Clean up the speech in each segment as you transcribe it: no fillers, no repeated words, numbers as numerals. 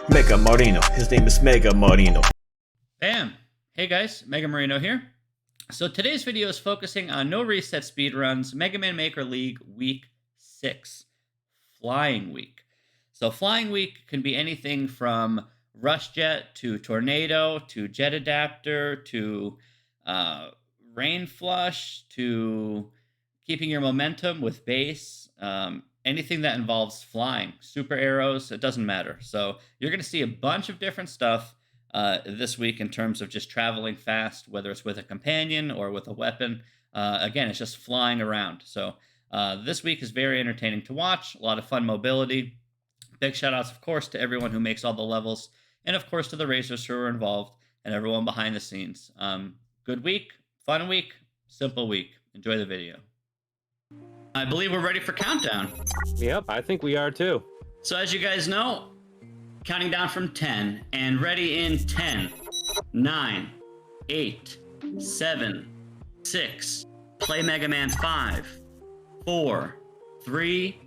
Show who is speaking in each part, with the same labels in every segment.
Speaker 1: Mega Marino. His name is Mega Marino.
Speaker 2: Bam! Hey guys, Mega Marino here. So today's video is focusing on No Reset Speedrun's Mega Man Maker League Week 6, Flying Week. So Flying Week can be anything from Rush Jet to Tornado to Jet Adapter to Rain Flush to keeping your momentum with base. Anything that involves flying, super arrows, it doesn't matter. So you're going to see a bunch of different stuff this week in terms of just traveling fast, whether it's with a companion or with a weapon. Again, it's just flying around. So this week is very entertaining to watch, a lot of fun mobility. Big shout outs, of course, to everyone who makes all the levels, and of course to the racers who are involved and everyone behind the scenes. Good week, fun week, simple week. Enjoy the video. I believe we're ready for countdown.
Speaker 3: Yep, I think we are too.
Speaker 2: So as you guys know, counting down from 10 and ready in 10, 9, 8, 7, 6, play Mega Man 5, 4, 3,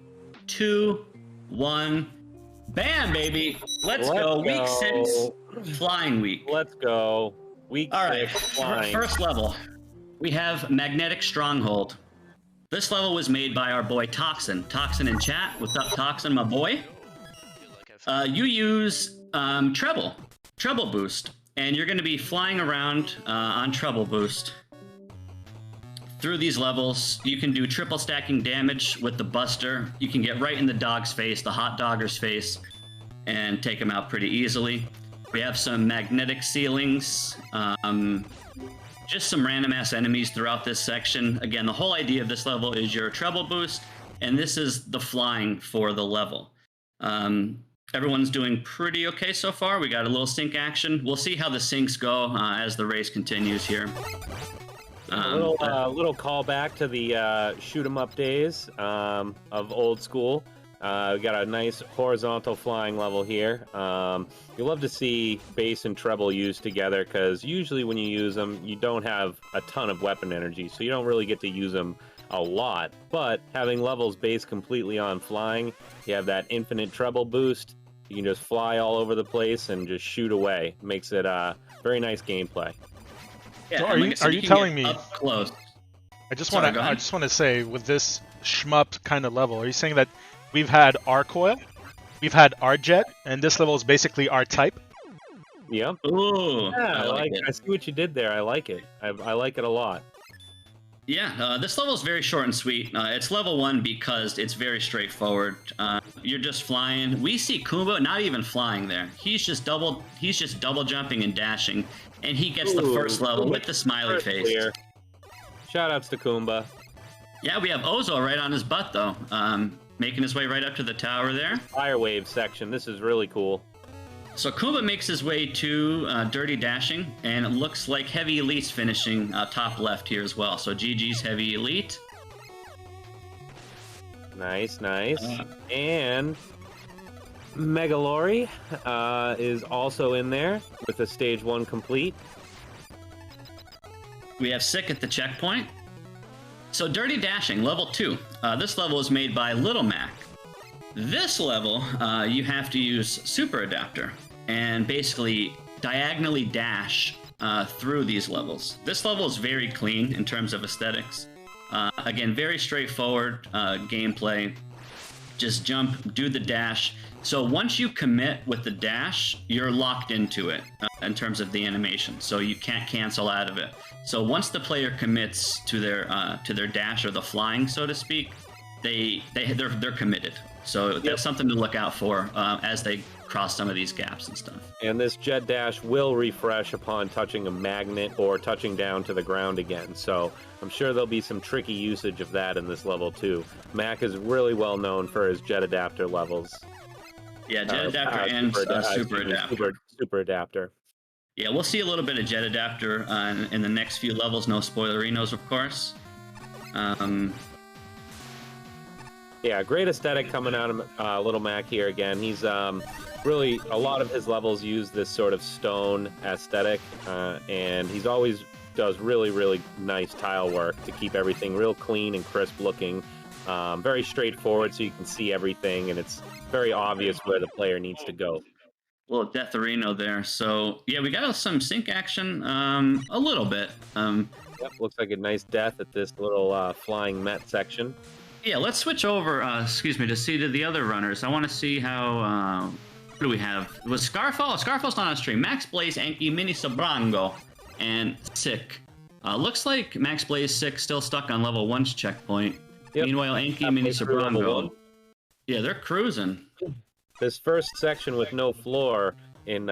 Speaker 2: 2, 1, bam, baby. Let's go. Week 6, Flying Week.
Speaker 3: Let's go. Week 6, flying.
Speaker 2: First level, we have Magnetic Stronghold. This level was made by our boy Toxin. Toxin in chat. What's up, Toxin, my boy? You use treble boost, and you're going to be flying around on treble boost through these levels. You can do triple stacking damage with the Buster. You can get right in the dog's face, the hot dogger's face, and take him out pretty easily. We have some magnetic ceilings. Just some random ass enemies throughout this section. Again, the whole idea of this level is your treble boost, and this is the flying for the level. Everyone's doing pretty okay so far. We got a little sync action. We'll see how the syncs go as the race continues here.
Speaker 3: A little callback to the shoot 'em up days of old school. We got a nice horizontal flying level here. You love to see bass and treble used together because usually when you use them, you don't have a ton of weapon energy, so you don't really get to use them a lot. But having levels based completely on flying, you have that infinite treble boost. You can just fly all over the place and just shoot away. Makes it very nice gameplay.
Speaker 2: Yeah,
Speaker 4: So are you telling me?
Speaker 2: Up close.
Speaker 4: I just want to say, with this shmup kind of level, are you saying that we've had R-Coil, we've had R-Jet, and this level is basically R-Type?
Speaker 3: Yep.
Speaker 2: Ooh,
Speaker 3: yeah, I see what you did there. I like it. I like it a lot.
Speaker 2: Yeah, this level is very short and sweet. It's level 1 because it's very straightforward. You're just flying. We see Kumba not even flying there. He's just double jumping and dashing, and he gets the first level with the smiley face. Clear.
Speaker 3: Shoutouts to Kumba.
Speaker 2: Yeah, we have Ozo right on his butt though, making his way right up to the tower there.
Speaker 3: Fire wave section. This is really cool.
Speaker 2: So Kumba makes his way to Dirty Dashing, and it looks like Heavy Elite's finishing top left here as well. So GG's Heavy Elite.
Speaker 3: Nice, nice. And Megalori is also in there with the stage 1 complete.
Speaker 2: We have Sick at the checkpoint. So Dirty Dashing, level 2. This level is made by Little Mac. This level, you have to use Super Adapter and basically diagonally dash through these levels. This level is very clean in terms of aesthetics. Again, very straightforward gameplay. Just jump, do the dash. So once you commit with the dash, you're locked into it in terms of the animation. So you can't cancel out of it. So once the player commits to their dash or the flying, so to speak, they're committed. So that's something to look out for as they cross some of these gaps and stuff.
Speaker 3: And this jet dash will refresh upon touching a magnet or touching down to the ground again. So I'm sure there'll be some tricky usage of that in this level too. Mac is really well known for his jet adapter levels.
Speaker 2: Yeah, jet adapter and super adapter.
Speaker 3: Super adapter.
Speaker 2: Yeah, we'll see a little bit of jet adapter in the next few levels. No spoilerinos, of course.
Speaker 3: Yeah, great aesthetic coming out of Little Mac here again. He's really, a lot of his levels use this sort of stone aesthetic, and he's always does really, really nice tile work to keep everything real clean and crisp looking. Very straightforward, so you can see everything, and it's very obvious where the player needs to go.
Speaker 2: little Deatherino there. So yeah, we got some sync action, a little bit.
Speaker 3: Yep, looks like a nice death at this little flying Met section.
Speaker 2: Yeah, let's switch over, excuse me, to see to the other runners. I want to see how, what do we have? Was Scarfall? Scarfall's not on stream. Max Blaze, Anki, Mini Sobrango, and Sick. Looks like Max Blaze, Sick still stuck on level 1's checkpoint. Yep. Meanwhile, Anki, Mini Sobrango, yeah, they're cruising.
Speaker 3: This first section with no floor in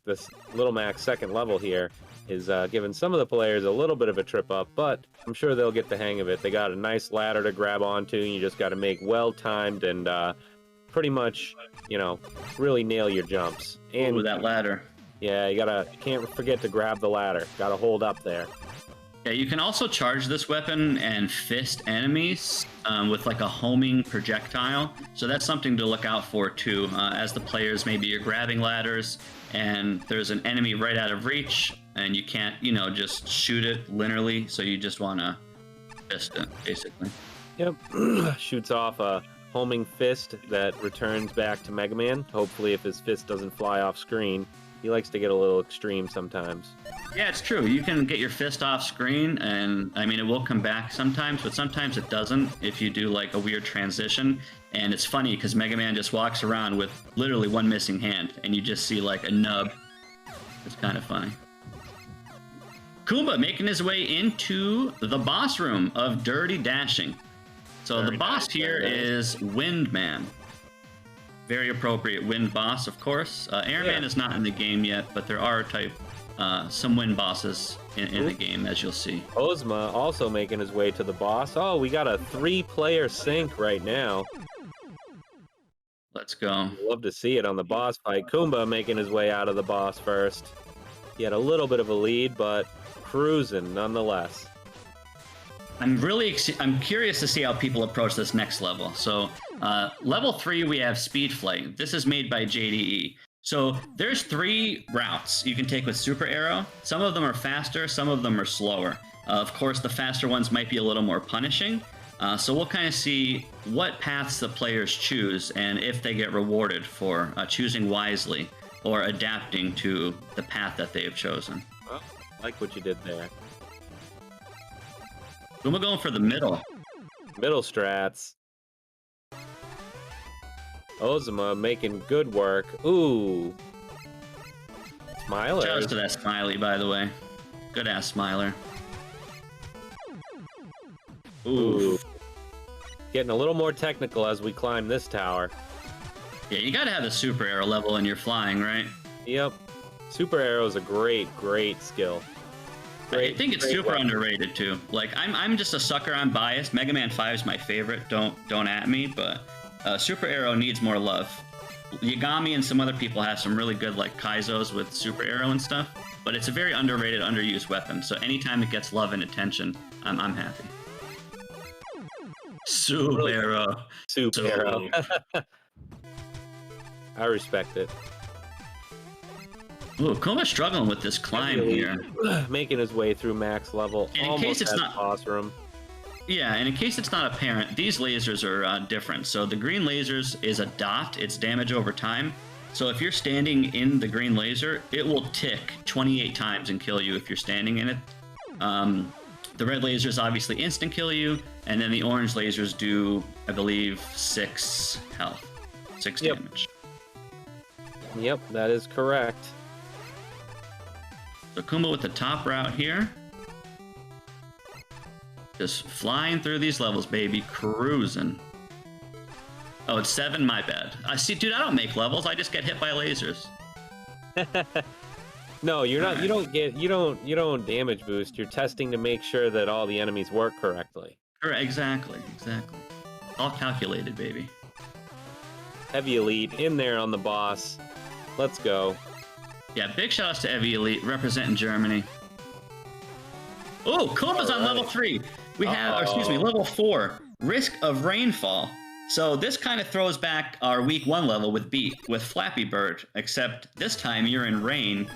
Speaker 3: this Little Max second level here is giving some of the players a little bit of a trip up, but I'm sure they'll get the hang of it. They got a nice ladder to grab onto, and you just got to make well-timed and pretty much, you know, really nail your jumps. And
Speaker 2: with that ladder.
Speaker 3: Yeah, you can't forget to grab the ladder. Got to hold up there.
Speaker 2: Yeah, you can also charge this weapon and fist enemies with like a homing projectile. So that's something to look out for too. As the players, maybe you're grabbing ladders and there's an enemy right out of reach and you can't, you know, just shoot it linearly. So you just want to fist it, basically.
Speaker 3: Yep, shoots off a homing fist that returns back to Mega Man. Hopefully if his fist doesn't fly off screen. He likes to get a little extreme sometimes.
Speaker 2: Yeah, it's true. You can get your fist off screen, and I mean, it will come back sometimes, but sometimes it doesn't if you do like a weird transition. And it's funny because Mega Man just walks around with literally one missing hand, and you just see like a nub. It's kind of funny. Kumba making his way into the boss room of Dirty Dashing. So the boss here is Windman. Very appropriate wind boss, of course. Airman is not in the game yet, but there are some wind bosses in the game, as you'll see.
Speaker 3: Ozma also making his way to the boss. Oh, we got a 3-player sync right now.
Speaker 2: Let's go.
Speaker 3: Love to see it on the boss fight. Kumba making his way out of the boss first. He had a little bit of a lead, but cruising nonetheless.
Speaker 2: I'm curious to see how people approach this next level. So level 3, we have Speed Flight. This is made by JDE. So there's 3 routes you can take with Super Arrow. Some of them are faster, some of them are slower. Of course, the faster ones might be a little more punishing. So we'll kind of see what paths the players choose and if they get rewarded for choosing wisely or adapting to the path that they have chosen.
Speaker 3: Well, like what you did there.
Speaker 2: We're going for the middle.
Speaker 3: Middle strats. Ozma making good work. Ooh. Smiler.
Speaker 2: Shout out to that Smiley, by the way. Good ass Smiler.
Speaker 3: Ooh. Getting a little more technical as we climb this tower.
Speaker 2: Yeah, you gotta have the Super Arrow level when you're flying, right?
Speaker 3: Yep. Super Arrow is a great skill.
Speaker 2: I think it's super underrated too. Like I'm just a sucker. I'm biased. Mega Man 5 is my favorite. Don't at me, but Super Arrow needs more love. Yagami and some other people have some really good like Kaizos with Super Arrow and stuff, but it's a very underrated, underused weapon. So anytime it gets love and attention, I'm happy. Super Arrow.
Speaker 3: Super Arrow. I respect it.
Speaker 2: Ooh, Kuma's struggling with this climb here.
Speaker 3: Making his way through max level.
Speaker 2: And in case it's not
Speaker 3: boss room.
Speaker 2: Yeah, and in case it's not apparent, these lasers are different. So the green lasers is a dot. It's damage over time. So if you're standing in the green laser, it will tick 28 times and kill you if you're standing in it. The red lasers obviously instant kill you, and then the orange lasers do, I believe, 6 health, 6 damage.
Speaker 3: Yep, that is correct.
Speaker 2: So Kuma with the top route here. Just flying through these levels, baby. Cruising. Oh, it's 7? My bad. I see, dude, I don't make levels. I just get hit by lasers.
Speaker 3: No, you're not. Right. You don't damage boost. You're testing to make sure that all the enemies work correctly.
Speaker 2: Correct, exactly. All calculated, baby.
Speaker 3: Heavy Elite in there on the boss. Let's go.
Speaker 2: Yeah, big shout outs to Heavy Elite representing Germany. Oh, Kuma's on level 3. We have, level 4, Risk of Rainfall. So this kind of throws back our week 1 level with Beat, with Flappy Bird, except this time you're in rain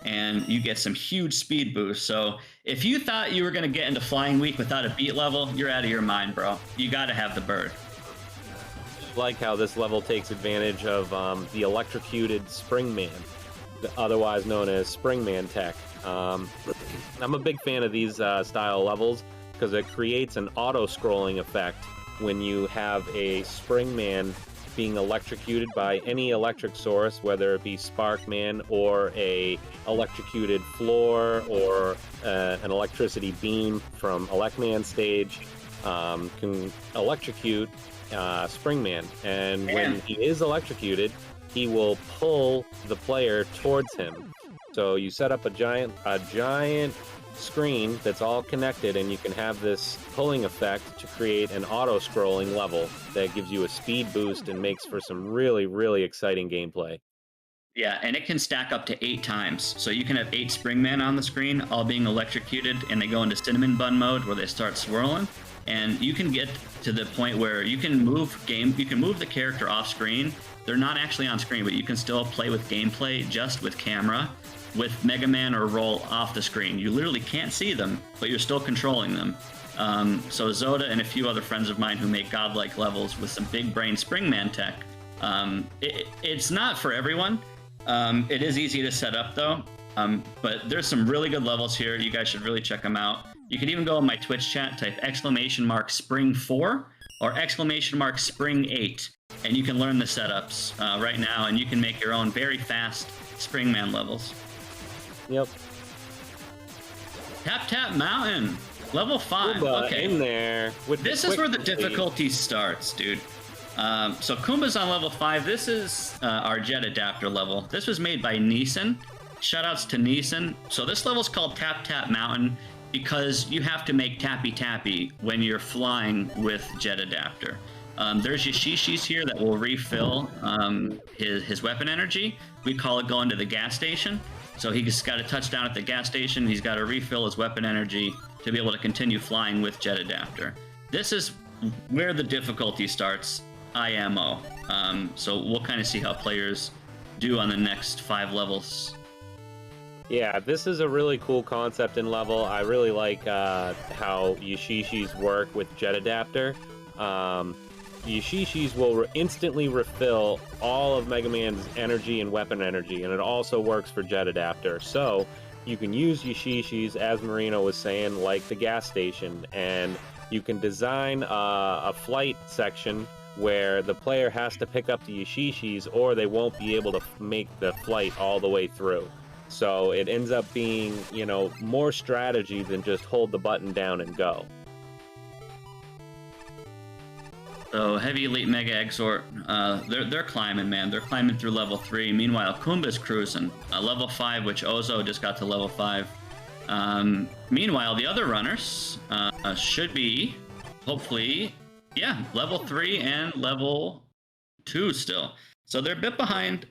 Speaker 2: and you get some huge speed boost. So if you thought you were going to get into Flying Week without a Beat level, you're out of your mind, bro. You got to have the bird.
Speaker 3: like how this level takes advantage of the electrocuted Springman, otherwise known as Springman tech. I'm a big fan of these style levels because it creates an auto-scrolling effect when you have a Springman being electrocuted by any electric source, whether it be Sparkman or a electrocuted floor or an electricity beam from Electman stage, can electrocute Springman. And when he is electrocuted, he will pull the player towards him. So you set up a giant screen that's all connected, and you can have this pulling effect to create an auto-scrolling level that gives you a speed boost and makes for some really, really exciting gameplay.
Speaker 2: Yeah, and it can stack up to 8 times. So you can have 8 Springmen on the screen, all being electrocuted, and they go into cinnamon bun mode where they start swirling. And you can get to the point where you can move the character off screen. They're not actually on screen, but you can still play with gameplay just with camera, with Mega Man or Roll off the screen. You literally can't see them, but you're still controlling them. So Zoda and a few other friends of mine who make godlike levels with some big brain Springman tech. It's not for everyone. It is easy to set up though, but there's some really good levels here. You guys should really check them out. You can even go in my Twitch chat, type !Spring4 or !Spring8, and you can learn the setups right now, and you can make your own very fast Springman levels.
Speaker 3: Yep.
Speaker 2: Tap Tap Mountain, level 5.
Speaker 3: Kumba
Speaker 2: okay,
Speaker 3: in there.
Speaker 2: This is where the difficulty starts, dude. So Kumba's on level 5. This is our jet adapter level. This was made by Neeson. Shoutouts to Neeson. So this level's called Tap Tap Mountain because you have to make tappy tappy when you're flying with jet adapter. There's Yashishis here that will refill his weapon energy. We call it going to the gas station. So he's got to touch down at the gas station. He's got to refill his weapon energy to be able to continue flying with jet adapter. This is where the difficulty starts, IMO. So we'll kind of see how players do on the next 5 levels.
Speaker 3: Yeah, this is a really cool concept and level. I really like how Yashishis work with jet adapter. Yashishis will instantly refill all of Mega Man's energy and weapon energy, and it also works for jet adapter. So you can use Yashishis, as Marino was saying, like the gas station, and you can design a flight section where the player has to pick up the Yashishis or they won't be able to make the flight all the way through. So it ends up being, you know, more strategy than just hold the button down and go.
Speaker 2: So Heavy Elite Mega Exort, they're climbing, man. They're climbing through level 3. Meanwhile, Kumba's cruising. Level 5, which Ozo just got to level 5. Meanwhile, the other runners should be, hopefully, yeah, level 3 and level 2 still. So they're a bit behind.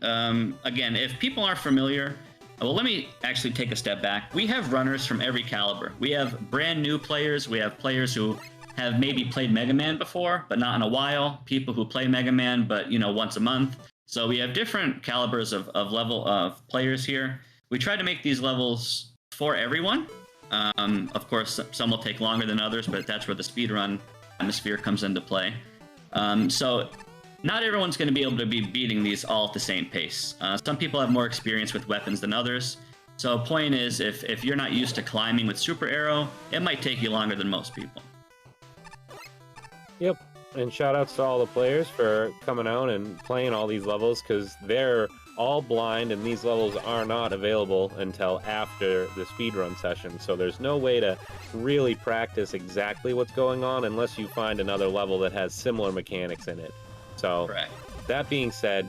Speaker 2: Again, if people aren't familiar, well, let me actually take a step back. We have runners from every caliber. We have brand new players. We have players who have maybe played Mega Man before, but not in a while. People who play Mega Man, but, you know, once a month. So we have different calibers of level of players here. We try to make these levels for everyone. Of course, some will take longer than others, but that's where the speedrun atmosphere comes into play. So not everyone's going to be able to be beating these all at the same pace. Some people have more experience with weapons than others. So point is, if you're not used to climbing with Super Arrow, it might take you longer than most people.
Speaker 3: Yep, and shout outs to all the players for coming out and playing all these levels, because they're all blind and these levels are not available until after the speedrun session. So there's no way to really practice exactly what's going on unless you find another level that has similar mechanics in it. So
Speaker 2: Correct.
Speaker 3: That being said,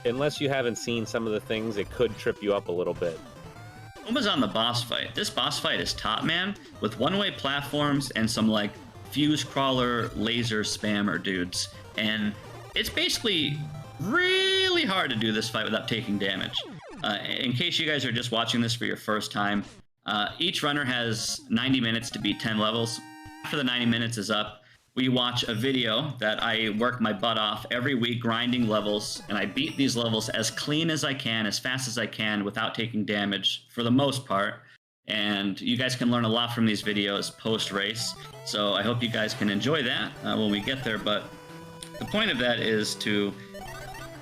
Speaker 3: unless you haven't seen some of the things, it could trip you up a little bit.
Speaker 2: Kumba's on the boss fight. This boss fight is top, man, with one-way platforms and some, like, fuse crawler laser spammer dudes. And it's basically really hard to do this fight without taking damage. In case you guys are just watching this for your first time, each runner has 90 minutes to beat 10 levels. After the 90 minutes is up, we watch a video that I work my butt off every week grinding levels, and I beat these levels as clean as I can, as fast as I can, without taking damage for the most part. And you guys can learn a lot from these videos post-race. So I hope you guys can enjoy that when we get there. But The point of that is to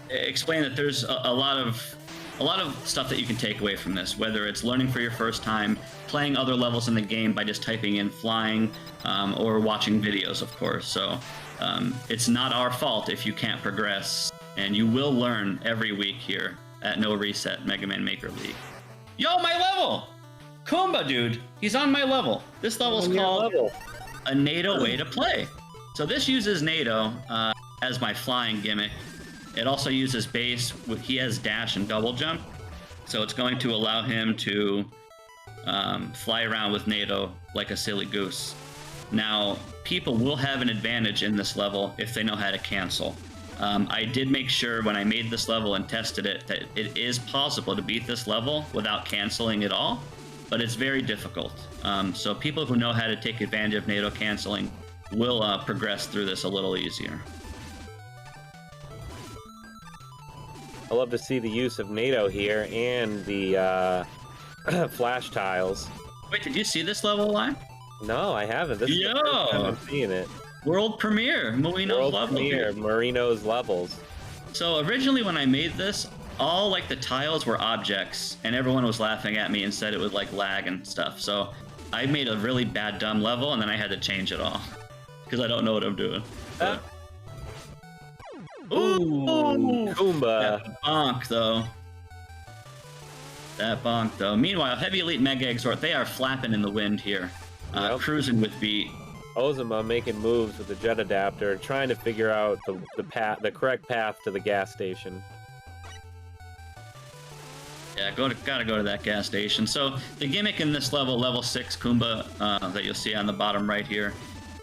Speaker 2: explain that there's a lot of stuff that you can take away from this, whether it's learning for your first time, playing other levels in the game by just typing in flying, or watching videos, of course. So it's not our fault if you can't progress, and you will learn every week here at No Reset Mega Man Maker League. Yo, my level! Kumba, dude, he's on my level. This level's called A NATO Way to Play. So this uses NATO as my flying gimmick. It also uses base. He has dash and double jump, so it's going to allow him to fly around with NATO like a silly goose. Now, people will have an advantage in this level if they know how to cancel. I did make sure when I made this level and tested it that it is possible to beat this level without canceling at all, but it's very difficult. So people who know how to take advantage of NATO canceling will progress through this a little easier.
Speaker 3: I love to see the use of NATO here and the flash tiles.
Speaker 2: Wait, did you see this level live?
Speaker 3: No, I haven't. This is the first time I'm seeing it.
Speaker 2: World premiere, Marino's level.
Speaker 3: Marino's levels.
Speaker 2: So originally when I made this, all like the tiles were objects, and everyone was laughing at me and said it would like lag and stuff. So I made a really bad dumb level, and then I had to change it all because I don't know what I'm doing.
Speaker 3: Ooh, Kumba.
Speaker 2: That bonk though. That bonk though. Meanwhile, Heavy Elite Mega Exhort, they are flapping in the wind here, cruising with beat.
Speaker 3: Ozuma making moves with the jet adapter, trying to figure out the correct path to the gas station.
Speaker 2: Yeah, gotta go to that gas station. So the gimmick in this level, level 6 Kumba, that you'll see on the bottom right here,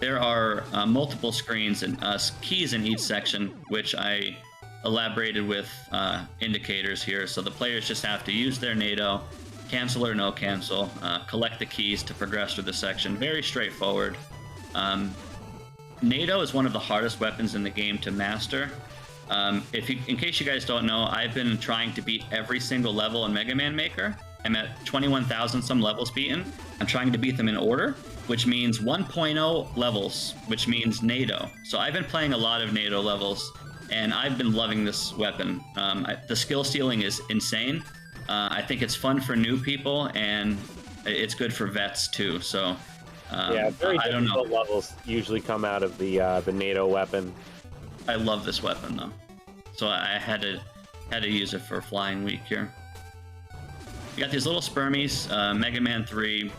Speaker 2: there are multiple screens and keys in each section, which I elaborated with indicators here. So the players just have to use their NATO, cancel or no cancel, collect the keys to progress through the section. Very straightforward. NATO is one of the hardest weapons in the game to master. In case you guys don't know, I've been trying to beat every single level in Mega Man Maker. I'm at 21,000 some levels beaten. I'm trying to beat them in order, which means 1.0 levels, which means NATO. So I've been playing a lot of NATO levels, and I've been loving this weapon. The skill ceiling is insane. I think it's fun for new people, and it's good for vets too. So
Speaker 3: yeah, very difficult levels usually come out of the NATO weapon.
Speaker 2: I love this weapon though, so I had to use it for Flying Week here. You got these little spermies, Mega Man 3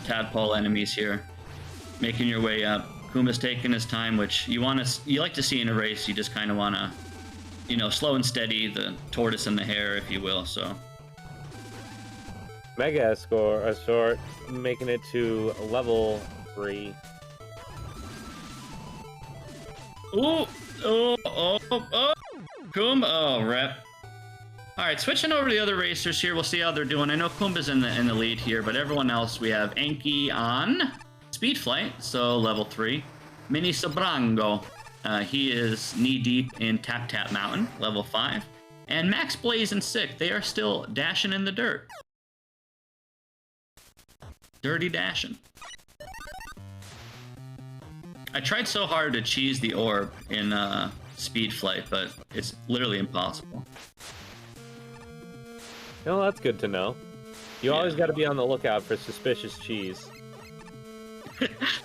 Speaker 2: tadpole enemies here, making your way up. Kumba's taking his time, which you like to see in a race. You just kind of want to, slow and steady, the tortoise and the hare, if you will. So
Speaker 3: Mega Escort making it to level 3.
Speaker 2: Oh, Kumba, oh, rep. All right, switching over to the other racers here. We'll see how they're doing. I know Kumba's in the lead here, but everyone else, we have Enki on Speed Flight, so level 3. Mini Sobrango, he is knee-deep in Tap Tap Mountain, level 5. And Max Blaze and Sick, they are still dashing in the dirt. Dirty dashing. I tried so hard to cheese the orb in Speed Flight, but it's literally impossible.
Speaker 3: No, that's good to know. You always got to be on the lookout for suspicious cheese.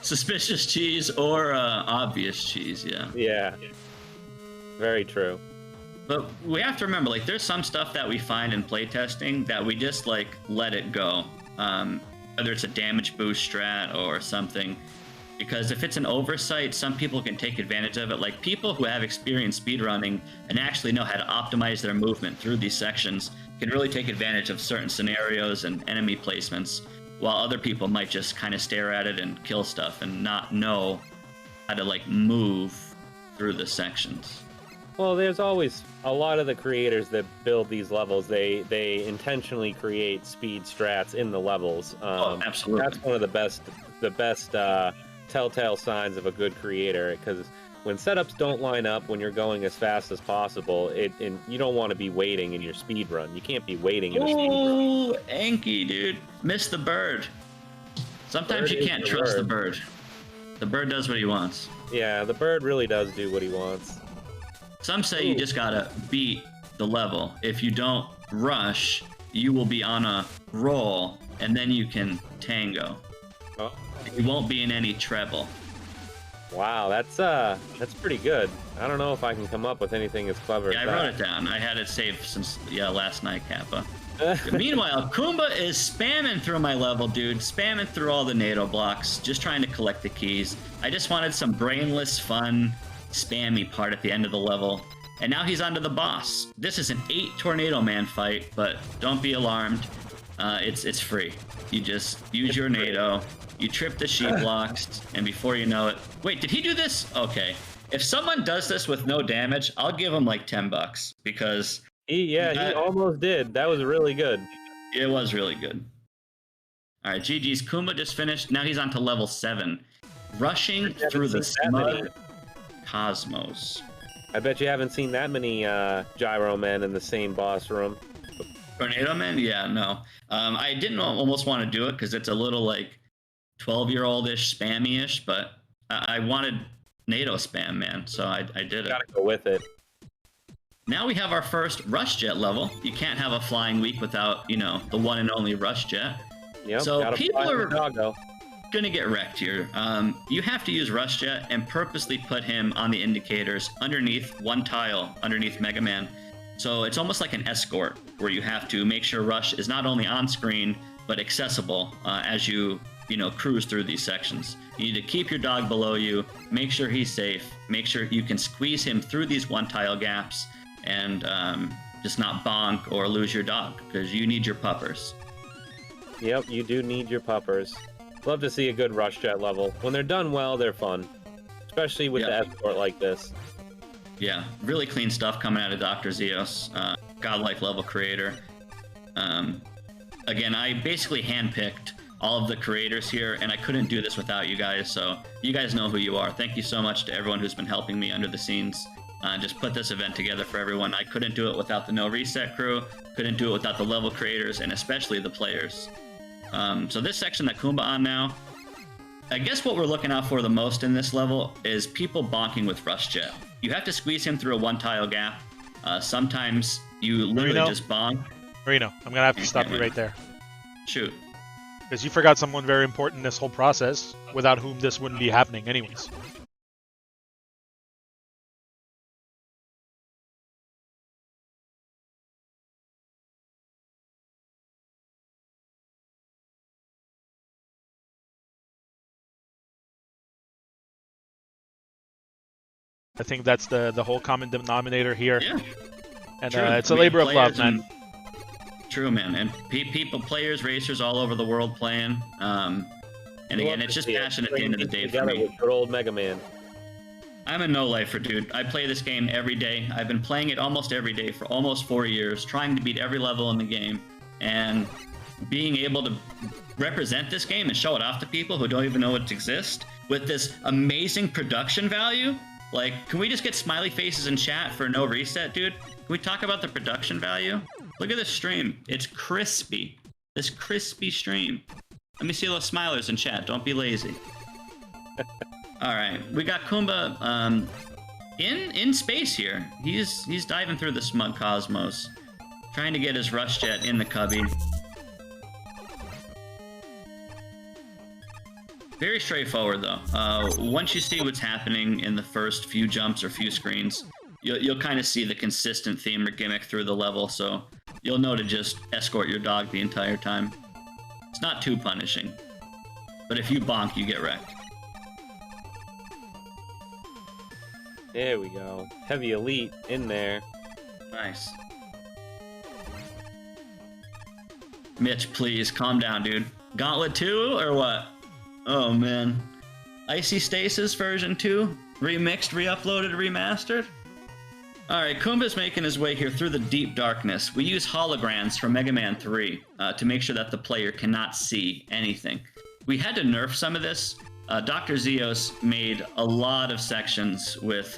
Speaker 2: Suspicious cheese or obvious cheese, yeah.
Speaker 3: Yeah. Very true.
Speaker 2: But we have to remember, like, there's some stuff that we find in playtesting that we just, like, let it go. Whether it's a damage boost strat or something. Because if it's an oversight, some people can take advantage of it. Like, people who have experience speedrunning and actually know how to optimize their movement through these sections can really take advantage of certain scenarios and enemy placements, while other people might just kind of stare at it and kill stuff and not know how to, like, move through the sections.
Speaker 3: Well, there's always a lot of the creators that build these levels. They intentionally create speed strats in the levels.
Speaker 2: Oh, absolutely.
Speaker 3: That's one of the best telltale signs of a good creator, because when setups don't line up when you're going as fast as possible, you don't want to be waiting in your speed run. You can't be waiting in a speed run.
Speaker 2: Oh, Enki, dude. Missed the bird. Sometimes you can't trust the bird. The bird does what he wants.
Speaker 3: Yeah, the bird really does do what he wants.
Speaker 2: Some say you just gotta beat the level. If you don't rush, you will be on a roll, and then you can tango.
Speaker 3: Oh.
Speaker 2: You won't be in any treble.
Speaker 3: Wow, that's pretty good. I don't know if I can come up with anything as clever
Speaker 2: Yeah,
Speaker 3: as
Speaker 2: I
Speaker 3: that.
Speaker 2: wrote it down. I had it saved since last night, Kappa. Meanwhile, Kumba is spamming through my level, dude. Spamming through all the NATO blocks, just trying to collect the keys. I just wanted some brainless, fun, spammy part at the end of the level. And now he's onto the boss. This is an 8 Tornado Man fight, but don't be alarmed. It's free. You just use your NATO, you trip the sheep blocks, and before you know it... Wait, did he do this? Okay. If someone does this with no damage, I'll give him like $10, because...
Speaker 3: He almost did. That was really good.
Speaker 2: It was really good. All right, GG's. Kumba just finished. Now he's on to level 7. Rushing through the smug cosmos.
Speaker 3: I bet you haven't seen that many Gyro Men in the same boss room.
Speaker 2: Tornado Man? Yeah, no. I didn't almost want to do it because it's a little like 12-year-old-ish, spammy-ish, but I wanted NATO spam, man, so I did it.
Speaker 3: Gotta go with it.
Speaker 2: Now we have our first Rush Jet level. You can't have a flying week without, the one and only Rush Jet.
Speaker 3: Yep,
Speaker 2: so people are
Speaker 3: doggo.
Speaker 2: gonna get wrecked here. You have to use Rush Jet and purposely put him on the indicators underneath one tile, underneath Mega Man. So it's almost like an escort, where you have to make sure Rush is not only on screen, but accessible as you cruise through these sections. You need to keep your dog below you, make sure he's safe, make sure you can squeeze him through these one tile gaps, and just not bonk or lose your dog, because you need your puppers.
Speaker 3: Yep, you do need your puppers. Love to see a good Rush Jet level. When they're done well, they're fun. Especially with the escort like this.
Speaker 2: Yeah, really clean stuff coming out of Dr. Zeos, godlike level creator. Again, I basically handpicked all of the creators here, and I couldn't do this without you guys, so you guys know who you are. Thank you so much to everyone who's been helping me under the scenes. Just put this event together for everyone. I couldn't do it without the No Reset crew, couldn't do it without the level creators, and especially the players. So this section that Kumba on now, I guess what we're looking out for the most in this level is people bonking with Rush Jet. You have to squeeze him through a one tile gap. Sometimes you literally just bonk.
Speaker 4: Marino, I'm gonna have to stop you right there.
Speaker 2: Shoot.
Speaker 4: Because you forgot someone very important in this whole process, without whom this wouldn't be happening anyways. I think that's the whole common denominator here.
Speaker 2: Yeah.
Speaker 4: And it's a labor of love, man.
Speaker 2: True, man. And players, racers all over the world playing. And again, it's just passion at the end of the day for me.
Speaker 3: With good old Mega Man.
Speaker 2: I'm a no-lifer, dude. I play this game every day. I've been playing it almost every day for almost 4 years, trying to beat every level in the game. And being able to represent this game and show it off to people who don't even know it exists with this amazing production value. Like, can we just get smiley faces in chat for No Reset, dude? Can we talk about the production value? Look at this stream. It's crispy. This crispy stream. Let me see those smilers in chat. Don't be lazy. All right, we got Kumba in space here. He's diving through the smug cosmos, trying to get his Rush Jet in the cubby. Very straightforward, though. Once you see what's happening in the first few jumps or few screens, you'll kind of see the consistent theme or gimmick through the level, so you'll know to just escort your dog the entire time. It's not too punishing, but if you bonk, you get wrecked.
Speaker 3: There we go. Heavy Elite in there.
Speaker 2: Nice. Mitch, please, calm down, dude. Gauntlet 2, or what? Oh, man. Icy Stasis version 2? Remixed, re-uploaded, remastered? Alright, Kumba's making his way here through the deep darkness. We use holograms from Mega Man 3 to make sure that the player cannot see anything. We had to nerf some of this. Dr. Zeos made a lot of sections with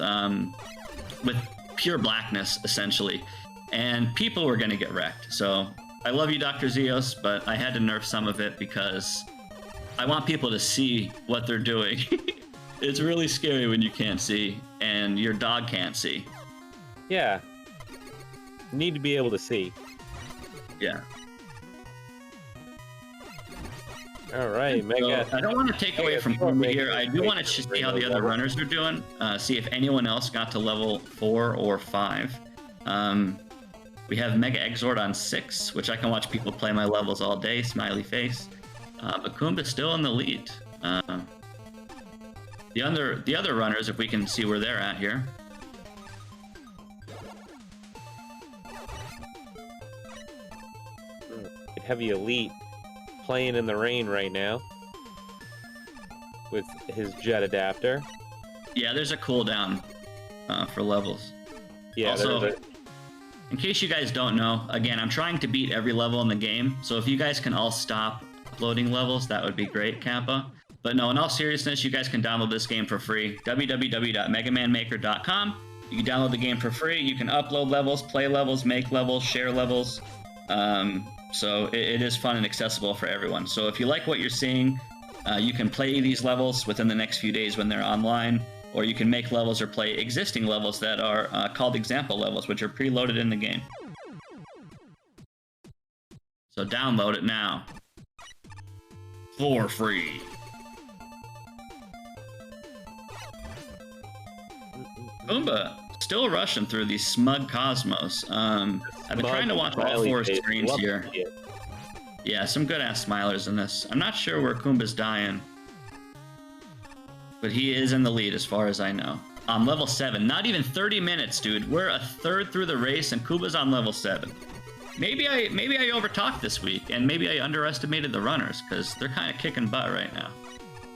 Speaker 2: pure blackness, essentially. And people were going to get wrecked. So, I love you, Dr. Zeos, but I had to nerf some of it because I want people to see what they're doing. It's really scary when you can't see and your dog can't see.
Speaker 3: Yeah. Need to be able to see.
Speaker 2: Yeah.
Speaker 3: All right, Mega.
Speaker 2: So, I don't want to take away from Kumba here. I do want to see how the other runners are doing. See if anyone else got to level 4 or 5. We have Mega Exort on 6, which I can watch people play my levels all day. Smiley face. But Kumba's still in the lead. The other runners, if we can see where they're at here.
Speaker 3: Heavy Elite playing in the rain right now with his jet adapter.
Speaker 2: Yeah, there's a cooldown for levels.
Speaker 3: Yeah,
Speaker 2: also, in case you guys don't know, again, I'm trying to beat every level in the game, so if you guys can all stop uploading levels, that would be great, Kappa. But no, in all seriousness, you guys can download this game for free. www.megamanmaker.com. You can download the game for free. You can upload levels, play levels, make levels, share levels. So it is fun and accessible for everyone. So if you like what you're seeing, you can play these levels within the next few days when they're online, or you can make levels or play existing levels that are called example levels, which are preloaded in the game. So download it now. For free. Kumba still rushing through these smug cosmos. I've been trying to watch all 4 screens here. Yeah, some good ass smilers in this. I'm not sure where Kumba's dying, but he is in the lead as far as I know. On level 7, not even 30 minutes, dude. We're a third through the race, and Kumba's on level 7. Maybe I overtalked this week, and maybe I underestimated the runners because they're kind of kicking butt right now.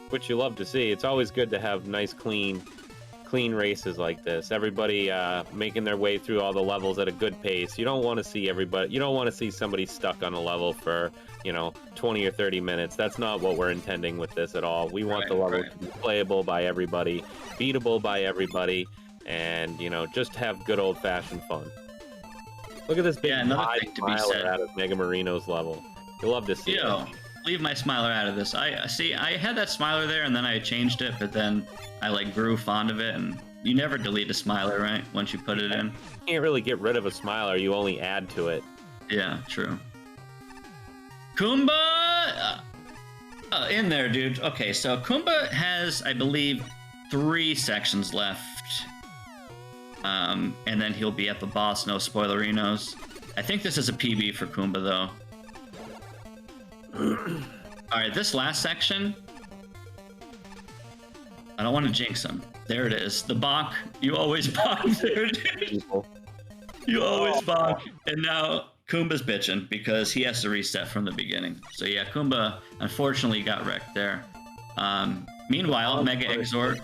Speaker 3: Which you love to see. It's always good to have nice, clean races like this. Everybody making their way through all the levels at a good pace. You don't want to see everybody. You don't want to see somebody stuck on a level for 20 or 30 minutes. That's not what we're intending with this at all. We want the level to be playable by everybody, beatable by everybody, and just have good old-fashioned fun. Look at this big smiler out of Mega Marino's level. You love to see it.
Speaker 2: Leave my smiler out of this. I had that smiler there, and then I changed it, but then I grew fond of it, and you never delete a smiler, right? Once you put it in.
Speaker 3: You can't really get rid of a smiler, you only add to it.
Speaker 2: Yeah, true. Kumba! In there, dude. Okay, so Kumba has, I believe, 3 sections left. And then he'll be at the boss, no spoilerinos. I think this is a PB for Kumba, though. Alright, this last section, I don't want to jinx him. There it is. The bonk. You always bonk there, dude. You always bonk. And now Kumba's bitching because he has to reset from the beginning. So yeah, Kumba unfortunately got wrecked there. Meanwhile, Mega Exort.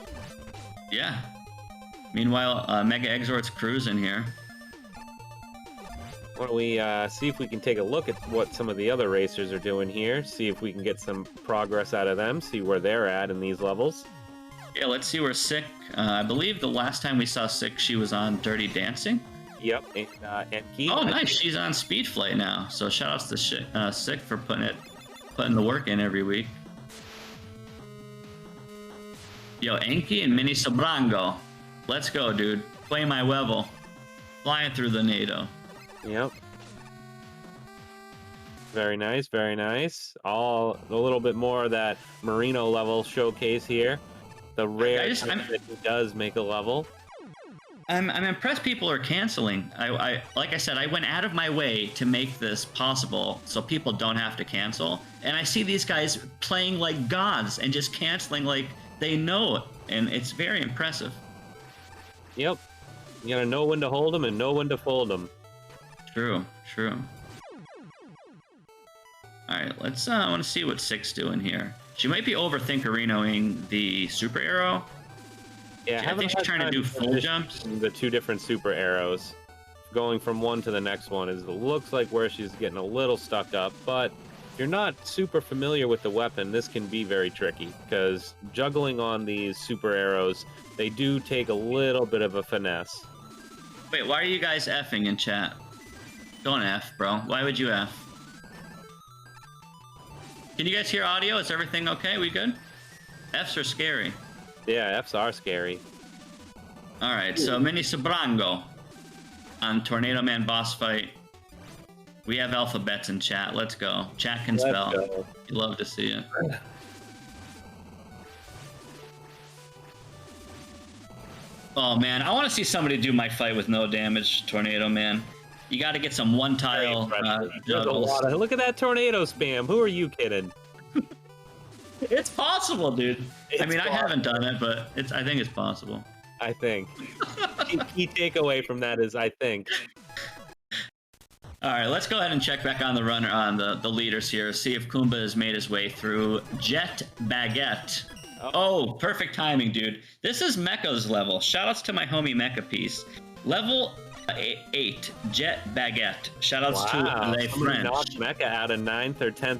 Speaker 2: Yeah. Meanwhile, Mega Exort's cruising here.
Speaker 3: Why don't we see if we can take a look at what some of the other racers are doing here, see if we can get some progress out of them, see where they're at in these levels.
Speaker 2: Yeah, let's see where Sick, I believe the last time we saw Sick, she was on Dirty Dancing.
Speaker 3: Yep, and Keith.
Speaker 2: Oh, nice, she's on Speed Flight now. So shout outs to Sick for putting the work in every week. Yo, Enki and Mini Sobrango. Let's go, dude. Play my level. Flying through the NATO.
Speaker 3: Yep. Very nice, very nice. All a little bit more of that Marino level showcase here. The rare that he does make a level.
Speaker 2: I'm impressed people are canceling. I like I said, I went out of my way to make this possible so people don't have to cancel. And I see these guys playing like gods and just canceling like they know it. And it's very impressive.
Speaker 3: Yep. You gotta know when to hold them and know when to fold them.
Speaker 2: True, true. Alright, let's I want to see what Sick's doing here. She might be overthinkerinoing the super arrow.
Speaker 3: Yeah,
Speaker 2: I think she's trying to do full jumps.
Speaker 3: The 2 different super arrows. Going from one to the next one looks like where she's getting a little stuck up, but if you're not super familiar with the weapon, this can be very tricky, because juggling on these super arrows, they do take a little bit of a finesse.
Speaker 2: Wait, why are you guys effing in chat? Don't F, bro. Why would you F? Can you guys hear audio? Is everything okay? We good? Fs are scary.
Speaker 3: Yeah, Fs are scary.
Speaker 2: All right, so Mini Sobrango on Tornado Man boss fight. We have alphabets in chat. Let's go. Chat can spell. You love to see it. Oh man, I want to see somebody do my fight with no damage, Tornado Man. You got to get some one tile juggles.
Speaker 3: Look at that tornado spam. Who are you kidding?
Speaker 2: It's possible, dude. I mean,
Speaker 3: possible.
Speaker 2: I haven't done it, but I think it's possible.
Speaker 3: I think. Key takeaway from that is I think.
Speaker 2: All right, let's go ahead and check back on the runner on the leaders here. See if Kumba has made his way through. Jet Baguette. Oh, perfect timing, dude. This is Mecha's level. Shoutouts to my homie Mecha Piece. Level 8, Jet Baguette. Shoutouts to Les French.
Speaker 3: Knocked Mecha out of 9th or 10th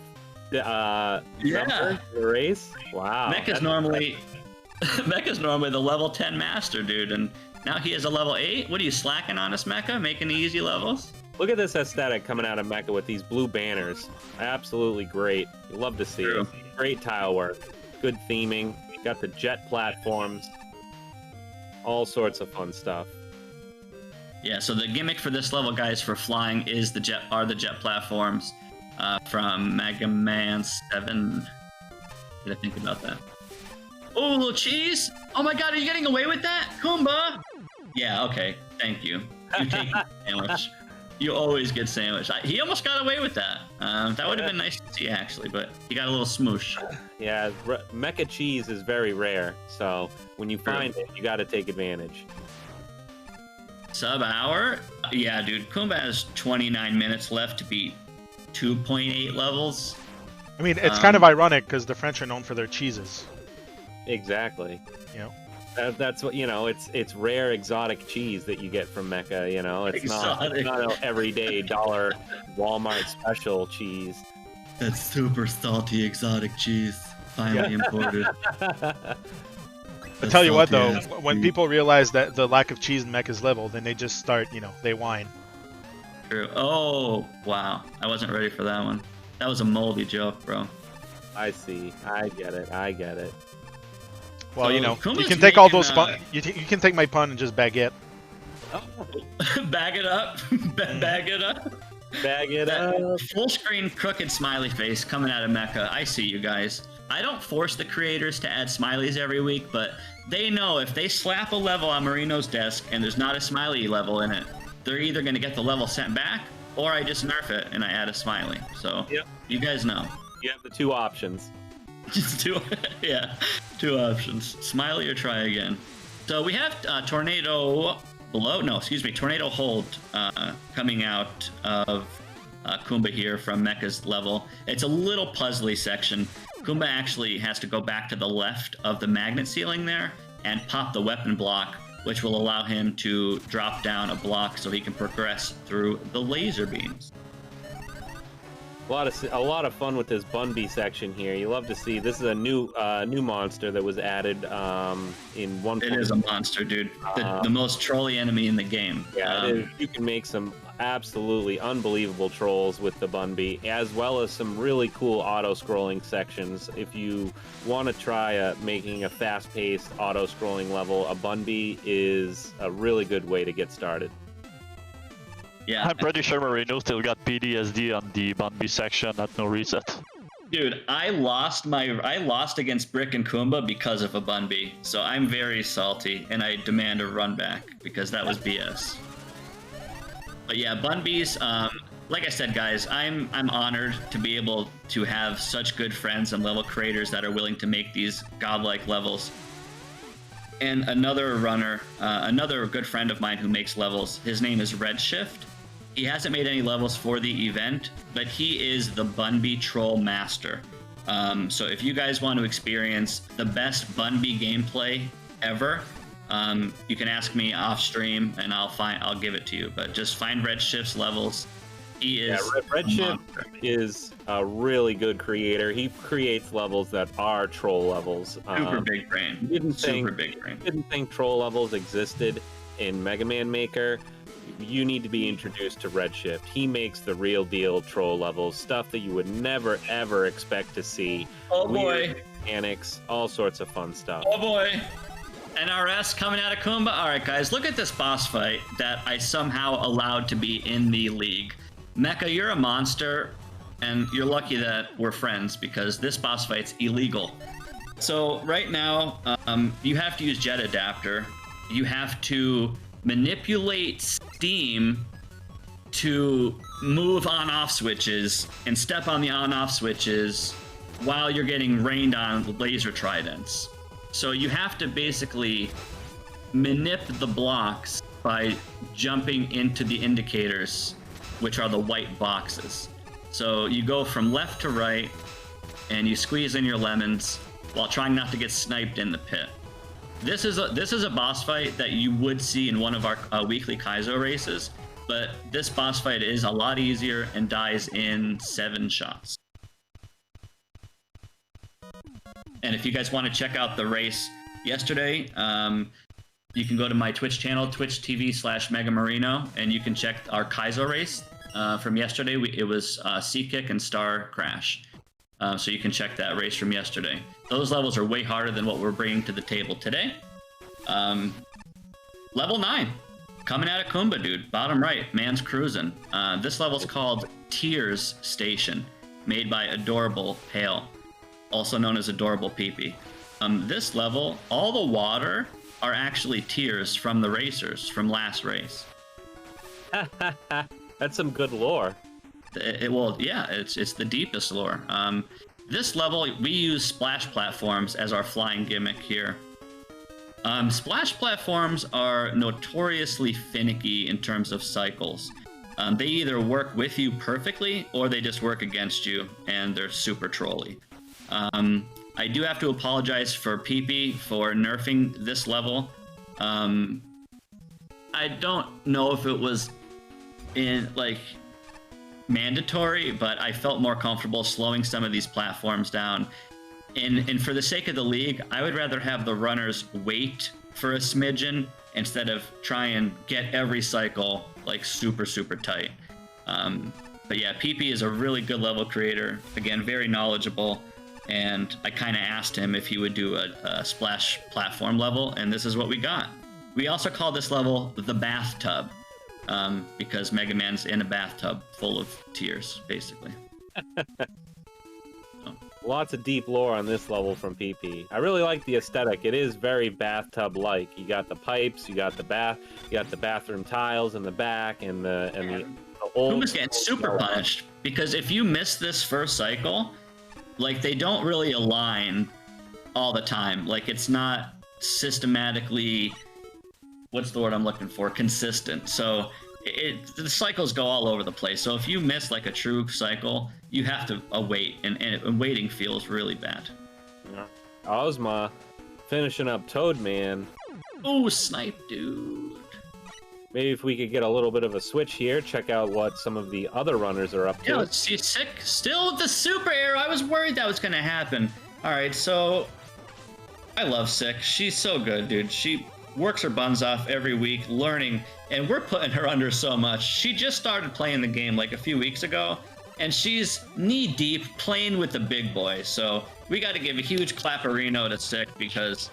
Speaker 3: number in the race. Wow.
Speaker 2: Mecha's normally the level 10 master, dude, and now he is a level 8. What are you slacking on us, Mecha? Making the easy levels?
Speaker 3: Look at this aesthetic coming out of Mecha with these blue banners. Absolutely great. You love to see it. Great tile work. Good theming. Got the jet platforms. All sorts of fun stuff.
Speaker 2: Yeah, so the gimmick for this level, guys, for flying is the jet platforms from Mega Man 7. Did I think about that? Oh, little cheese! Oh my god, are you getting away with that? Kumba! Yeah, okay. Thank you. You take the sandwich. You always get sandwich. He almost got away with that. That would have been nice to see, actually, but he got a little smoosh.
Speaker 3: Yeah, Mecha cheese is very rare, so when you find it, you got to take advantage.
Speaker 2: Sub-hour? Yeah, dude. Kumba has 29 minutes left to beat 2.8 levels.
Speaker 4: I mean, it's kind of ironic because the French are known for their cheeses.
Speaker 3: Exactly.
Speaker 4: You know?
Speaker 3: That's what, you know, it's rare exotic cheese that you get from Mecha, you know? It's not an everyday dollar Walmart special cheese.
Speaker 2: That's super salty exotic cheese. Finally imported.
Speaker 4: I tell you what, though, when people realize that the lack of cheese in Mecha's level, then they just start, you know, they whine.
Speaker 2: True. Oh, wow. I wasn't ready for that one. That was a moldy joke, bro.
Speaker 3: I see. I get it.
Speaker 4: Well,
Speaker 2: so,
Speaker 4: you know,
Speaker 2: Kuma's
Speaker 4: you can take all those pun. You can take my pun and just bag it.
Speaker 3: Oh.
Speaker 2: Bag it up. Bag it up.
Speaker 3: Bag it up.
Speaker 2: Full screen crooked smiley face coming out of Mecha. I see you guys. I don't force the creators to add smileys every week, but they know if they slap a level on Marino's desk and there's not a smiley level in it, they're either going to get the level sent back or I just nerf it and I add a smiley. So you guys know.
Speaker 3: You have the two options.
Speaker 2: Just two options. Smiley or try again. So we have Tornado Hold coming out of Kumba here from Mecha's level. It's a little puzzly section. Kumba actually has to go back to the left of the magnet ceiling there and pop the weapon block, which will allow him to drop down a block so he can progress through the laser beams.
Speaker 3: A lot of fun with this Bunby section here. You love to see. This is a new monster that was added in 1.
Speaker 2: It is a monster, dude. The most trolly enemy in the game.
Speaker 3: Yeah, it is. You can make some absolutely unbelievable trolls with the Bunby, as well as some really cool auto-scrolling sections. If you want to try making a fast-paced auto-scrolling level, a Bunby is a really good way to get started.
Speaker 2: Yeah.
Speaker 5: I'm pretty sure Marino still got PTSD on the Bunby section at No Reset.
Speaker 2: Dude, I lost against Brick and Kumba because of a Bunby, so I'm very salty, and I demand a run back because that was BS. But yeah, Bunbys, like I said, guys, I'm honored to be able to have such good friends and level creators that are willing to make these godlike levels. And another runner, another good friend of mine who makes levels, his name is Redshift. He hasn't made any levels for the event, but he is the Bunby Troll Master. So if you guys want to experience the best Bunby gameplay ever, you can ask me off stream and I'll give it to you. But just find Redshift's levels. He is
Speaker 3: Redshift is a really good creator. He creates levels that are troll levels.
Speaker 2: Super big brain. Didn't
Speaker 3: think troll levels existed in Mega Man Maker. You need to be introduced to Redshift. He makes the real deal troll levels, stuff that you would never ever expect to see.
Speaker 2: Oh boy.
Speaker 3: mechanics, all sorts of fun stuff.
Speaker 2: Oh boy. NRS coming out of Kumba. All right, guys, look at this boss fight that I somehow allowed to be in the league. Mecha, you're a monster, and you're lucky that we're friends because this boss fight's illegal. So right now, you have to use Jet Adapter. You have to manipulate Steam to move on-off switches and step on the on-off switches while you're getting rained on with laser tridents. So you have to basically manip the blocks by jumping into the indicators, which are the white boxes. So you go from left to right, and you squeeze in your lemons while trying not to get sniped in the pit. This is a boss fight that you would see in one of our weekly Kaizo races, but this boss fight is a lot easier and dies in 7 shots. And if you guys want to check out the race yesterday, you can go to my Twitch channel, twitch.tv/megamarino, and you can check our Kaizo race from yesterday. It was C-Kick and Star Crash. So you can check that race from yesterday. Those levels are way harder than what we're bringing to the table today. Level 9. Coming out of Kumba, dude. Bottom right, man's cruising. This level's called Tears Station, made by Adorable Pale, also known as Adorable Peepee. This level, all the water are actually tears from the racers from last race.
Speaker 3: That's some good lore.
Speaker 2: Well, yeah, it's the deepest lore. This level, we use splash platforms as our flying gimmick here. Splash platforms are notoriously finicky in terms of cycles. They either work with you perfectly, or they just work against you, and they're super trolly. I do have to apologize for Peepee for nerfing this level. I don't know if it was mandatory, but I felt more comfortable slowing some of these platforms down. And for the sake of the league, I would rather have the runners wait for a smidgen instead of try and get every cycle like super, super tight. But yeah, Peepee is a really good level creator. Again, very knowledgeable. And I kind of asked him if he would do a splash platform level, and this is what we got. We also call this level the bathtub, because Mega Man's in a bathtub full of tears, basically.
Speaker 3: Lots of deep lore on this level from PP. I really like the aesthetic. It is very bathtub-like. You got the pipes, you got the bathroom tiles in the back, and the old. Kuma's
Speaker 2: getting super punished because if you miss this first cycle, like they don't really align all the time. Like it's not systematically, what's the word I'm looking for? Consistent. So the cycles go all over the place. So if you miss like a true cycle, you have to wait, and waiting feels really bad.
Speaker 3: Yeah. Ozma finishing up Toadman.
Speaker 2: Oh, snipe, dude.
Speaker 3: Maybe if we could get a little bit of a switch here, check out what some of the other runners are up to.
Speaker 2: Yeah, let's see. Sick still with the super arrow. I was worried that was going to happen. All right, so I love Sick. She's so good, dude. She works her buns off every week learning, and we're putting her under so much. She just started playing the game like a few weeks ago, and she's knee-deep playing with the big boys. So we got to give a huge clapperino to Sick because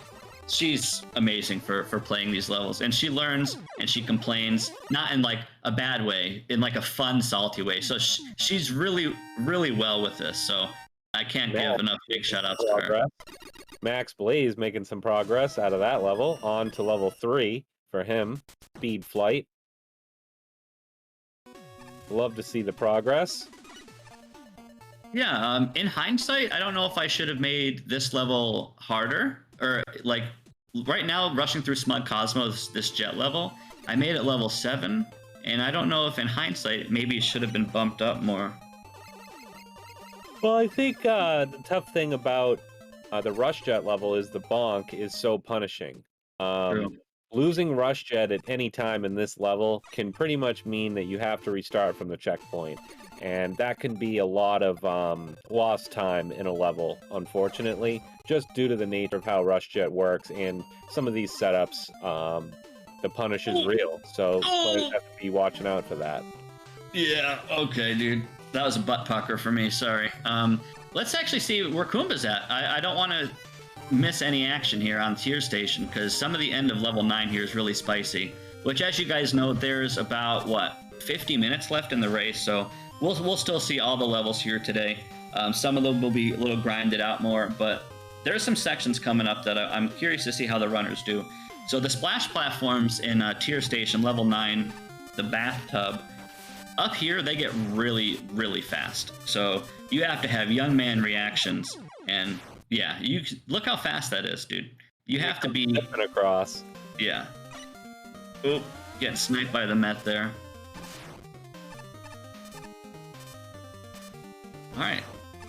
Speaker 2: she's amazing for playing these levels. And she learns and she complains, not in like a bad way, in like a fun, salty way. So she's really, really well with this. So I can't give enough big shout-outs to her.
Speaker 3: Max Blaze making some progress out of that level. On to level 3 for him. Speed Flight. Love to see the progress.
Speaker 2: Yeah, in hindsight, I don't know if I should have made this level harder. Or, like, right now, rushing through Smug Cosmos, this jet level, I made it level 7. And I don't know if in hindsight, maybe it should have been bumped up more.
Speaker 3: Well, I think the tough thing about the Rush Jet level is the bonk is so punishing. Losing Rush Jet at any time in this level can pretty much mean that you have to restart from the checkpoint. And that can be a lot of lost time in a level, unfortunately, just due to the nature of how Rush Jet works and some of these setups. The punish is real, so players have to be watching out for that.
Speaker 2: Yeah, okay, dude. That was a butt pucker for me, sorry. let's actually see where Kumba's at. I don't want to miss any action here on tier station because some of the end of level 9 here is really spicy. Which, as you guys know, there's about, what, 50 minutes left in the race, so we'll still see all the levels here today. Some of them will be a little grinded out more, but there's some sections coming up that I'm curious to see how the runners do. So the splash platforms in tier station level 9, the bathtub, up here they get really, really fast. So you have to have young man reactions, and yeah, you look how fast that is, dude. You have to be
Speaker 3: across.
Speaker 2: Yeah. Oop, getting sniped by the Met there. Alright,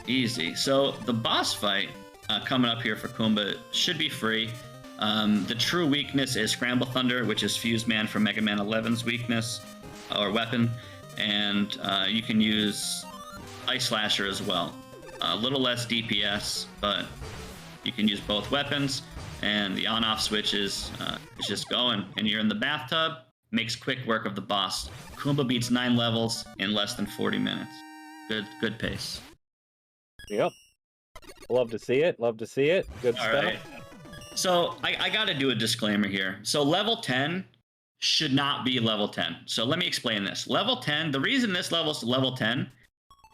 Speaker 2: easy. So the boss fight coming up here for Kumba should be free. The true weakness is Scramble Thunder, which is Fuse Man from Mega Man 11's weakness, or weapon. And you can use Ice Slasher as well. A little less DPS, but you can use both weapons. And the on-off switch is just going. And you're in the bathtub, makes quick work of the boss. Kumba beats 9 levels in less than 40 minutes. Good pace.
Speaker 3: Yep. Love to see it. Love to see it. Good stuff.
Speaker 2: Right. So I got to do a disclaimer here. So level 10 should not be level 10. So let me explain this. Level 10, the reason this level's level 10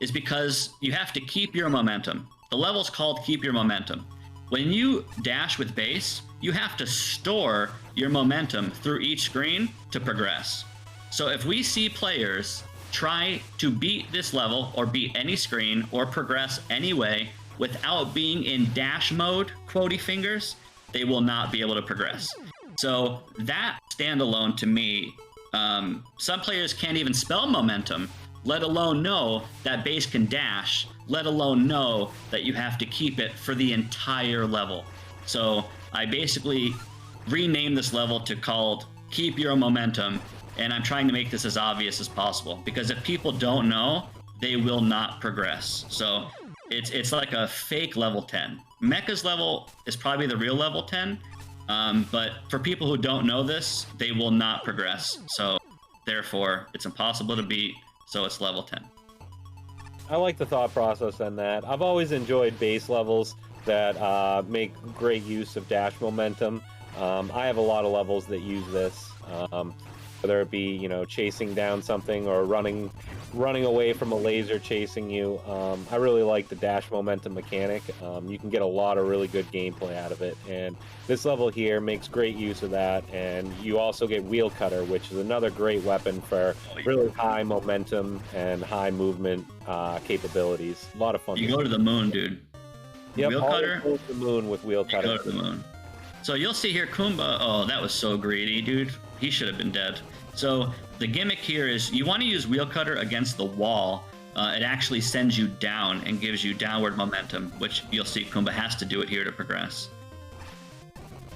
Speaker 2: is because you have to keep your momentum. The level's called Keep Your Momentum. When you dash with base, you have to store your momentum through each screen to progress. So if we see players try to beat this level or beat any screen or progress anyway without being in dash mode, quotey fingers, they will not be able to progress. So that standalone to me, some players can't even spell momentum, let alone know that base can dash, let alone know that you have to keep it for the entire level. So I basically renamed this level to called Keep Your Momentum, and I'm trying to make this as obvious as possible, because if people don't know, they will not progress. So it's like a fake level 10. Mecha's level is probably the real level 10, but for people who don't know this, they will not progress. So therefore, it's impossible to beat, so it's level 10.
Speaker 3: I like the thought process on that. I've always enjoyed base levels that make great use of dash momentum. I have a lot of levels that use this, whether it be, you know, chasing down something or running away from a laser chasing you. I really like the dash momentum mechanic. You can get a lot of really good gameplay out of it, and this level here makes great use of that. And you also get Wheel Cutter, which is another great weapon for really high momentum and high movement capabilities. A lot of fun.
Speaker 2: You go to the moon, dude.
Speaker 3: Yep,
Speaker 2: Wheel Cutter?
Speaker 3: Go to the moon with Wheel Cutter.
Speaker 2: Go to the moon. So you'll see here Kumba, oh, that was so greedy, dude. He should have been dead. So the gimmick here is you want to use Wheel Cutter against the wall. It actually sends you down and gives you downward momentum, which you'll see Kumba has to do it here to progress.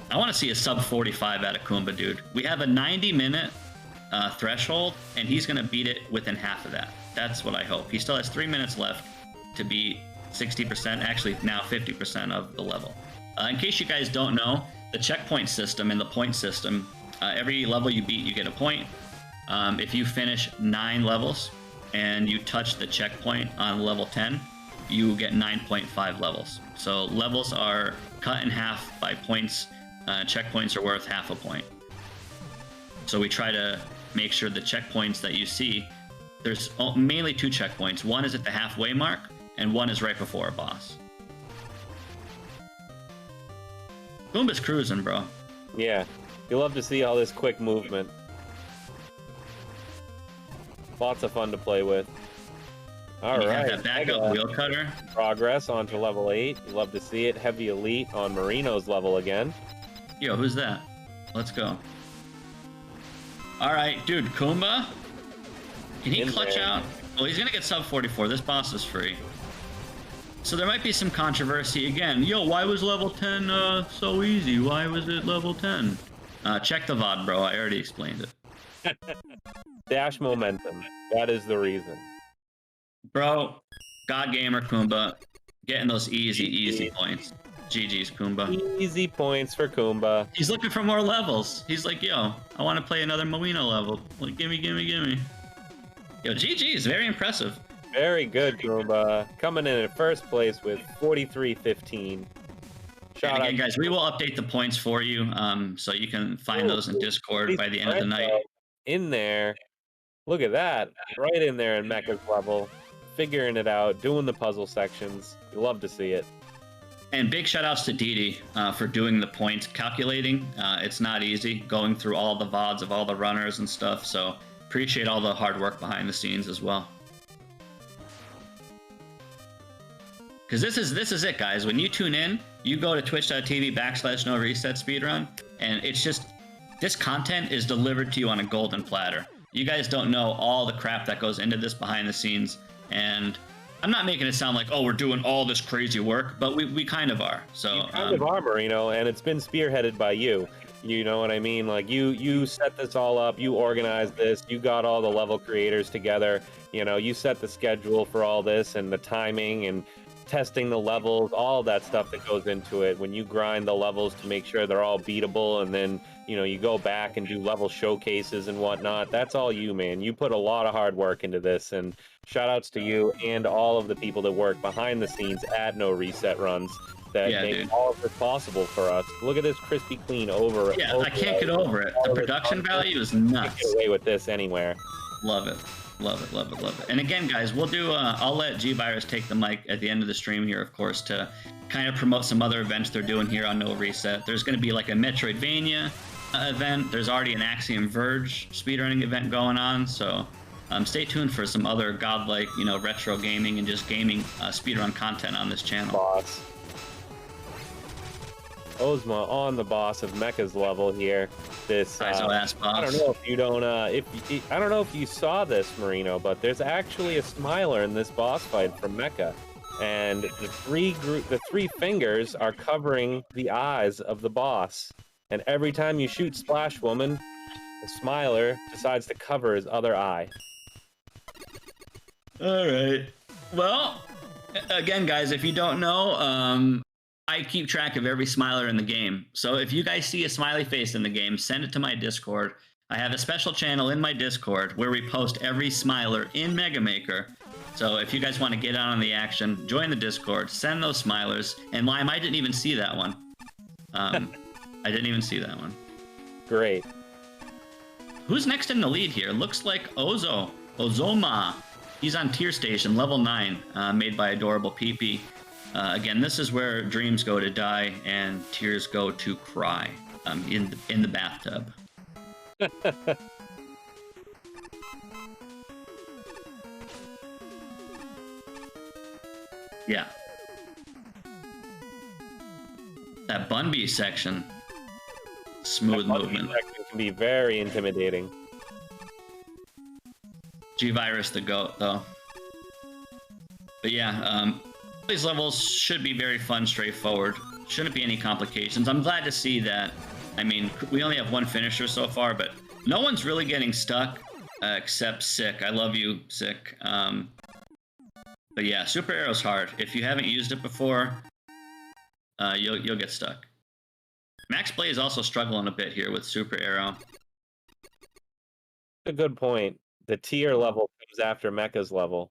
Speaker 2: I want to see a sub 45 out of Kumba, dude. We have a 90-minute threshold, and he's going to beat it within half of that. That's what I hope. He still has 3 minutes left to beat 60%, actually now 50% of the level. In case you guys don't know, the checkpoint system and the point system, every level you beat, you get a point. If you finish 9 levels and you touch the checkpoint on level 10, you get 9.5 levels. So levels are cut in half by points. Checkpoints are worth half a point. So we try to make sure the checkpoints that you see, there's mainly 2 checkpoints. One is at the halfway mark, and one is right before a boss. Kumba's cruising, bro.
Speaker 3: Yeah, you love to see all this quick movement. Lots of fun to play with. All right,
Speaker 2: have that backup Wheel Cutter.
Speaker 3: Progress onto level 8. You love to see it. Heavy Elite on Marino's level again.
Speaker 2: Yo, who's that? Let's go. All right, dude, Kumba. Can he clutch out? Well, he's gonna get sub 44. This boss is free. So there might be some controversy again. Yo, why was level 10 so easy? Why was it level 10? Check the VOD, bro. I already explained it.
Speaker 3: Dash momentum. That is the reason.
Speaker 2: Bro, God Gamer Kumba getting those easy points. GG's Kumba.
Speaker 3: Easy points for Kumba.
Speaker 2: He's looking for more levels. He's like, yo, I want to play another Moino level. Like, gimme. Yo, GG is very impressive.
Speaker 3: Very good, Goomba. Coming in first place with 43.15.
Speaker 2: And again, guys, we will update the points for you, so you can find those in Discord by the end of the night.
Speaker 3: In there, look at that, right in there in Mecha's level, figuring it out, doing the puzzle sections. You love to see it.
Speaker 2: And big shout outs to Didi for doing the points calculating. It's not easy going through all the VODs of all the runners and stuff, so appreciate all the hard work behind the scenes as well. Because this is it, guys. When you tune in, you go to twitch.tv/NoResetSpeedrun, and it's just, this content is delivered to you on a golden platter. You guys don't know all the crap that goes into this behind the scenes, and I'm not making it sound like, oh, we're doing all this crazy work, but we kind of are. So
Speaker 3: you kind of are, Marino, and it's been spearheaded by you. You know what I mean? Like, you set this all up, you organized this, you got all the level creators together, you know, you set the schedule for all this and the timing and testing the levels, all that stuff that goes into it. When you grind the levels to make sure they're all beatable, and then, you know, you go back and do level showcases and whatnot, that's all you, man. You put a lot of hard work into this, and shout outs to you and all of the people that work behind the scenes at No Reset Runs that make all of this possible for us. Look at this crispy clean over.
Speaker 2: Yeah, I can't get over it. The production value is nuts.
Speaker 3: Get away with this anywhere.
Speaker 2: Love it. Love it, love it, love it. And again, guys, we'll do, I'll let G-Virus take the mic at the end of the stream here, of course, to kind of promote some other events they're doing here on No Reset. There's going to be like a Metroidvania event. There's already an Axiom Verge speedrunning event going on, so stay tuned for some other godlike, you know, retro gaming and just gaming speedrun content on this channel.
Speaker 3: Boss. Ozma on the boss of Mecha's level here. This
Speaker 2: ass boss.
Speaker 3: I don't know if you don't I don't know if you saw this, Marino, but there's actually a smiler in this boss fight from Mecha, and the three fingers are covering the eyes of the boss. And every time you shoot Splash Woman, the smiler decides to cover his other eye.
Speaker 2: All right. Well, again, guys, if you don't know, I keep track of every smiler in the game. So if you guys see a smiley face in the game, send it to my Discord. I have a special channel in my Discord where we post every smiler in Mega Maker. So if you guys want to get on the action, join the Discord, send those smilers. And Lime, I didn't even see that one. I didn't even see that one.
Speaker 3: Great.
Speaker 2: Who's next in the lead here? Looks like Ozoma. He's on Tier Station, level 9, made by Adorable PP. Again, this is where dreams go to die and tears go to cry in the bathtub. Yeah. That Bunby section. Smooth movement.
Speaker 3: Section can be very intimidating.
Speaker 2: G-Virus the GOAT, though. But yeah, these levels should be very fun, straightforward. Shouldn't be any complications. I'm glad to see that. I mean, we only have one finisher so far, but no one's really getting stuck except Sick. I love you, Sick. But yeah, Super Arrow's hard. If you haven't used it before, you'll get stuck. Max Play is also struggling a bit here with Super Arrow.
Speaker 3: A good point. The tier level comes after Mecha's level.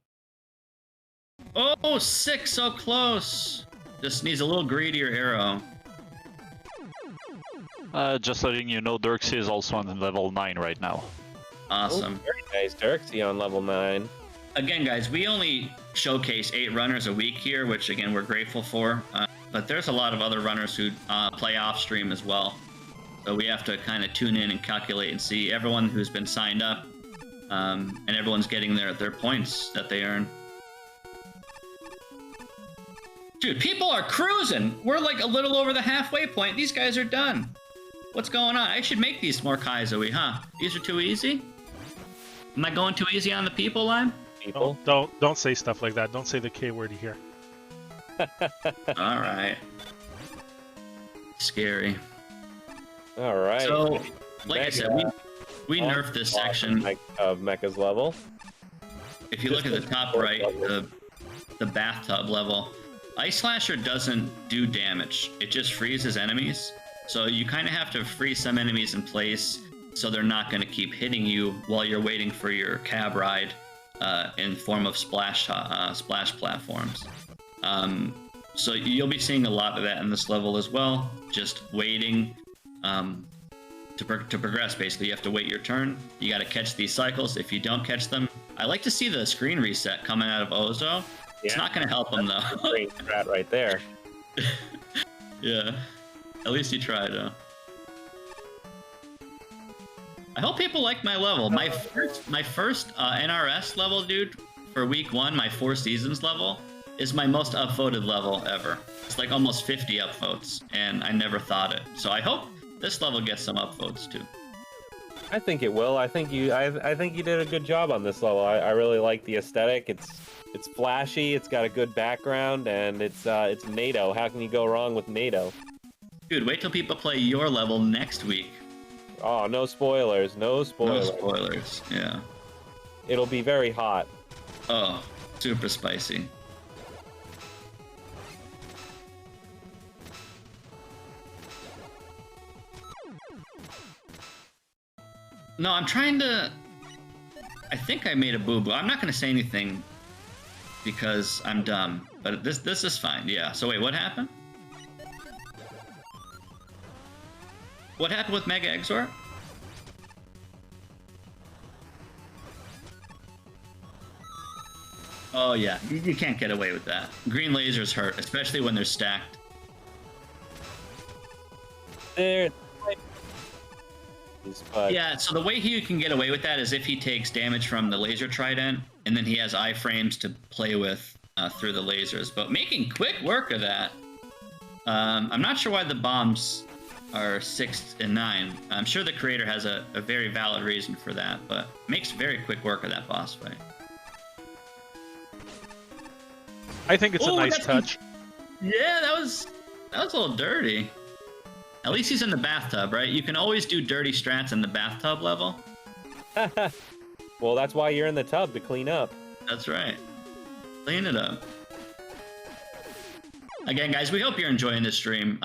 Speaker 2: Oh, Sick, so close. Just needs a little greedier arrow.
Speaker 5: Just letting you know, Dirksy is also on level 9 right now.
Speaker 2: Awesome.
Speaker 3: Oh, very nice. Dirksy on level 9.
Speaker 2: Again, guys, we only showcase 8 runners a week here, which, again, we're grateful for. But there's a lot of other runners who play off stream as well. So we have to kind of tune in and calculate and see everyone who's been signed up. And everyone's getting their points that they earn. Dude, people are cruising. We're like a little over the halfway point. These guys are done. What's going on? I should make these more Kaizo-y, huh? These are too easy? Am I going too easy on the people, Lime?
Speaker 3: People?
Speaker 4: Don't say stuff like that. Don't say the K word here.
Speaker 2: All right. Scary.
Speaker 3: All right.
Speaker 2: So, like I said, we nerfed this section
Speaker 3: of Mecha's level.
Speaker 2: If you look at the top right, the bathtub level, Ice Slasher doesn't do damage. It just freezes enemies. So you kind of have to freeze some enemies in place so they're not going to keep hitting you while you're waiting for your cab ride in form of splash platforms. So you'll be seeing a lot of that in this level as well. Just waiting to progress. Basically, you have to wait your turn. You got to catch these cycles. If you don't catch them, I like to see the screen reset coming out of Ozo. It's not going to help him though.
Speaker 3: Great strat right there.
Speaker 2: Yeah, at least he tried. I hope people like my level. My first NRS level, dude, for week 1, my 4 seasons level, is my most upvoted level ever. It's like almost 50 upvotes, and I never thought it. So I hope this level gets some upvotes too.
Speaker 3: I think it will. I think you did a good job on this level. I really like the aesthetic. It's flashy. It's got a good background, and it's NATO. How can you go wrong with NATO?
Speaker 2: Dude, wait till people play your level next week.
Speaker 3: Oh, no spoilers. No spoilers.
Speaker 2: No spoilers. Yeah.
Speaker 3: It'll be very hot.
Speaker 2: Oh, super spicy. No, I'm trying to... I think I made a boo-boo. I'm not going to say anything because I'm dumb, but this is fine. Yeah, so wait, what happened? What happened with Mega Exort? Oh yeah, you can't get away with that. Green lasers hurt, especially when they're stacked. Yeah, so the way he can get away with that is if he takes damage from the laser trident, and then he has iframes to play with through the lasers. But making quick work of that, I'm not sure why the bombs are 6 and 9. I'm sure the creator has a very valid reason for that, but makes very quick work of that boss fight.
Speaker 4: I think it's a nice touch.
Speaker 2: Yeah, that was a little dirty. At least he's in the bathtub, right? You can always do dirty strats in the bathtub level.
Speaker 3: Well, that's why you're in the tub, to clean up.
Speaker 2: That's right. Clean it up. Again, guys, we hope you're enjoying this stream.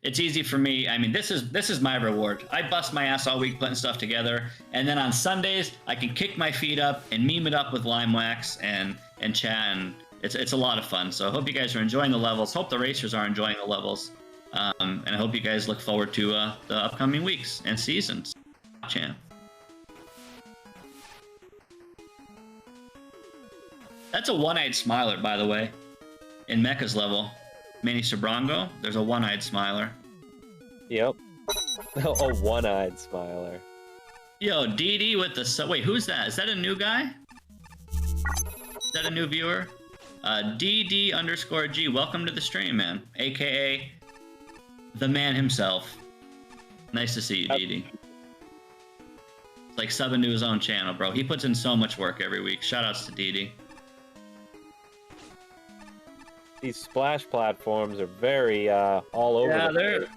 Speaker 2: It's easy for me. I mean, this is my reward. I bust my ass all week putting stuff together, and then on Sundays I can kick my feet up and meme it up with Limewax and chat, and it's a lot of fun. So I hope you guys are enjoying the levels. Hope the racers are enjoying the levels. And I hope you guys look forward to the upcoming weeks and seasons. Chan. That's a one-eyed smiler, by the way. In Mecha's level, Manny Sobrango, there's a one-eyed smiler.
Speaker 3: Yep. A one-eyed smiler.
Speaker 2: Yo, DD with the... Wait, who's that? Is that a new guy? Is that a new viewer? DD_G, welcome to the stream, man. AKA... the man himself. Nice to see you, DD. It's like subbing to his own channel, bro. He puts in so much work every week. Shoutouts to DD.
Speaker 3: These splash platforms are very all over.
Speaker 2: Yeah, they're...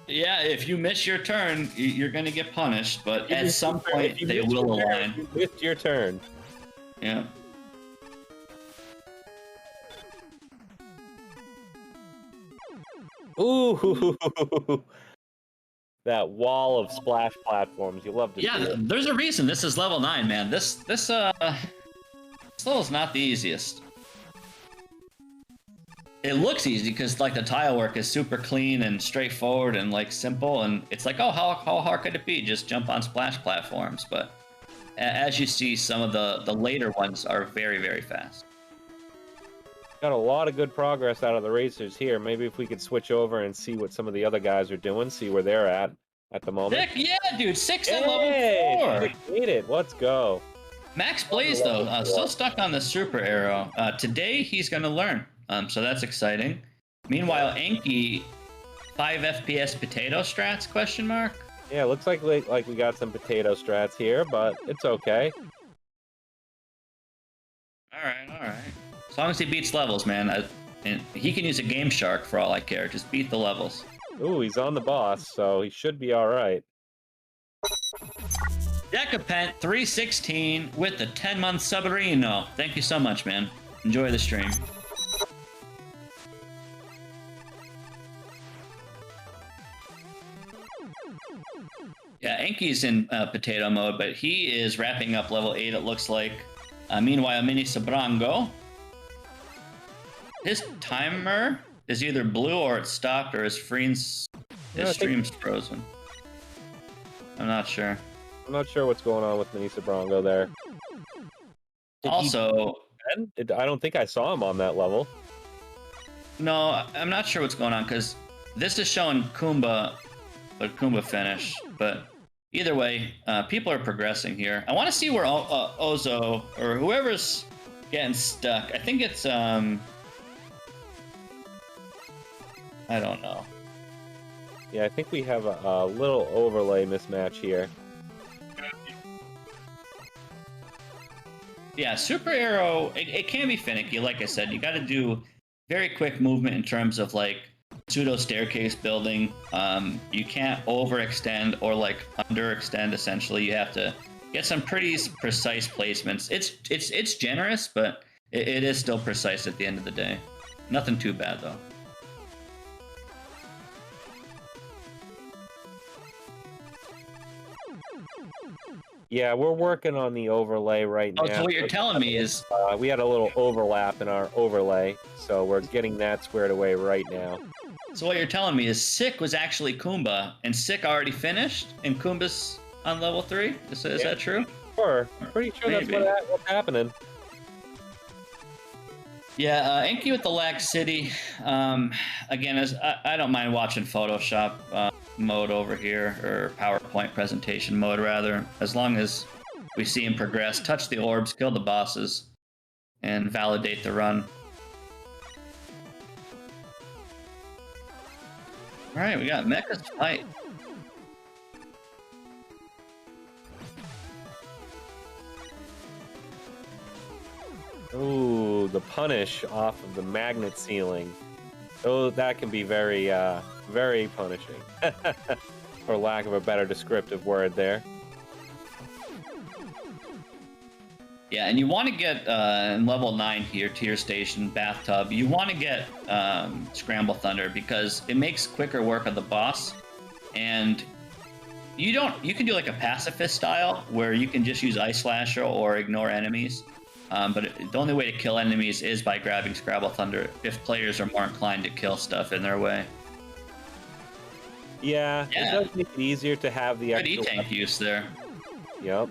Speaker 2: Yeah, if you miss your turn, you're gonna get punished. But at some point, they will align.
Speaker 3: You missed your turn.
Speaker 2: Yeah.
Speaker 3: Ooh, that wall of splash platforms. You love to see it.
Speaker 2: There's a reason this is level 9, man. This level's not the easiest. It looks easy because like the tile work is super clean and straightforward and like simple, and it's like, oh, how hard could it be? Just jump on splash platforms. But as you see, some of the later ones are very, very fast.
Speaker 3: Got a lot of good progress out of the racers here. Maybe if we could switch over and see what some of the other guys are doing, see where they're at the moment.
Speaker 2: Heck yeah, dude! 6 at level 4!
Speaker 3: Made it. Let's go.
Speaker 2: Max Blaze, though, still stuck on the super arrow. Today, he's going to learn. So that's exciting. Meanwhile, Enki, 5 FPS potato strats, question mark?
Speaker 3: Yeah, looks like we got some potato strats here, but it's okay.
Speaker 2: Alright. As long as he beats levels, man. And he can use a Game Shark for all I care. Just beat the levels.
Speaker 3: Ooh, he's on the boss, so he should be alright.
Speaker 2: Decapent 316 with the 10-month Subarino. Thank you so much, man. Enjoy the stream. Yeah, Enki's in potato mode, but he is wrapping up level 8, it looks like. Meanwhile, Mini Sabrango, his timer is either blue or it's stopped or his stream's frozen. I'm not sure.
Speaker 3: I'm not sure what's going on with Mini Sabrango there.
Speaker 2: Also,
Speaker 3: I don't think I saw him on that level.
Speaker 2: no, I'm not sure what's going on because this is showing Kumba, but Kumba finished. But either way, people are progressing here. I want to see where Ozo or whoever's getting stuck. I think it's I don't know.
Speaker 3: Yeah, I think we have a little overlay mismatch here.
Speaker 2: Yeah, Super Arrow, it can be finicky. Like I said, you got to do very quick movement in terms of like pseudo staircase building. You can't overextend or like underextend. Essentially, you have to get some pretty precise placements. It's generous, but it is still precise at the end of the day. Nothing too bad though.
Speaker 3: Yeah, we're working on the overlay right now.
Speaker 2: Oh, so what you're telling me is...
Speaker 3: we had a little overlap in our overlay, so we're getting that squared away right now.
Speaker 2: So what you're telling me is Sick was actually Kumba, and Sick already finished, and Kumba's on level 3? Is that true?
Speaker 3: Sure. I'm pretty sure
Speaker 2: Maybe.
Speaker 3: that's what's happening.
Speaker 2: Yeah, Enki with the Lag City. Again, I don't mind watching Photoshop mode over here, or PowerPoint presentation mode rather, as long as we see him progress, touch the orbs, kill the bosses, and validate the run. Alright, we got Mecha's fight.
Speaker 3: Ooh, the punish off of the magnet ceiling. Oh, that can be very, very punishing. For lack of a better descriptive word there.
Speaker 2: Yeah, and you want to get in level 9 here, tier station, bathtub, you want to get Scramble Thunder because it makes quicker work of the boss. And you can do like a pacifist style where you can just use Ice Slasher or ignore enemies. But the only way to kill enemies is by grabbing Scrabble Thunder if players are more inclined to kill stuff in their way.
Speaker 3: Yeah, it does make it easier to have the
Speaker 2: good E-Tank use there.
Speaker 3: Yep.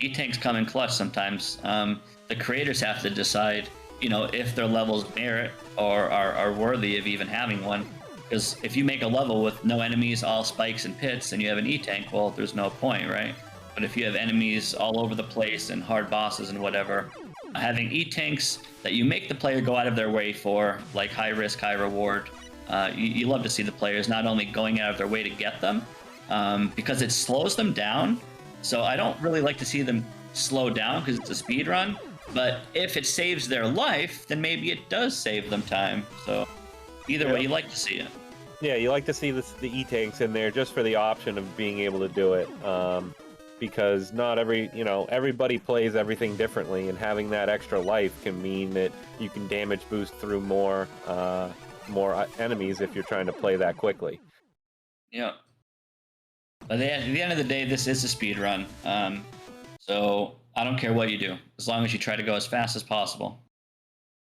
Speaker 2: E-Tanks come in clutch sometimes. The creators have to decide, if their levels merit or are worthy of even having one. Because if you make a level with no enemies, all spikes and pits, and you have an E-Tank, well, there's no point, right? But if you have enemies all over the place and hard bosses and whatever, having E-Tanks that you make the player go out of their way for, like high risk, high reward, you love to see the players not only going out of their way to get them, because it slows them down. So I don't really like to see them slow down because it's a speed run, but if it saves their life, then maybe it does save them time. So either way, you like to see it.
Speaker 3: Yeah, you like to see the E-Tanks in there just for the option of being able to do it. Because not everybody plays everything differently, and having that extra life can mean that you can damage boost through more enemies if you're trying to play that quickly.
Speaker 2: Yeah. But at the end of the day, this is a speed run. So I don't care what you do, as long as you try to go as fast as possible.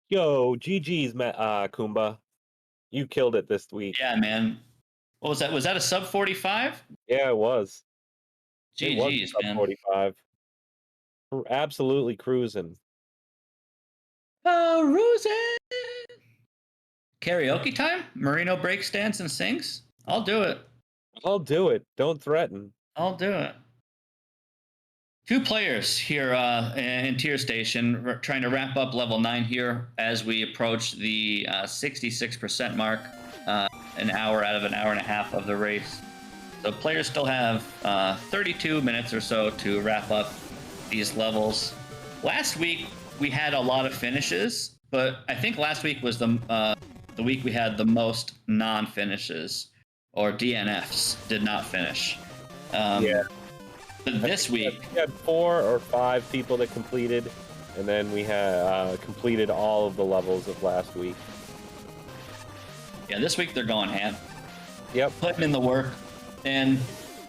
Speaker 3: Yo, GG's, Kumba. You killed it this week.
Speaker 2: Yeah, man. What was that? Was that a sub 45?
Speaker 3: Yeah, it was.
Speaker 2: GG's, man.
Speaker 3: 45. We're absolutely cruising.
Speaker 2: Cruising! Karaoke time? Marino breaks, dance, and sings? I'll do it.
Speaker 3: I'll do it. Don't threaten.
Speaker 2: I'll do it. 2 players here in tier station, trying to wrap up level 9 here as we approach the 66% mark, an hour out of an hour and a half of the race. So players still have 32 minutes or so to wrap up these levels. Last week we had a lot of finishes, but I think last week was the week we had the most non-finishes, or DNFs did not finish.
Speaker 3: Yeah.
Speaker 2: But this week
Speaker 3: we had 4 or 5 people that completed, and then we had completed all of the levels of last week.
Speaker 2: Yeah, this week they're going ham.
Speaker 3: Yep.
Speaker 2: Putting in the work. And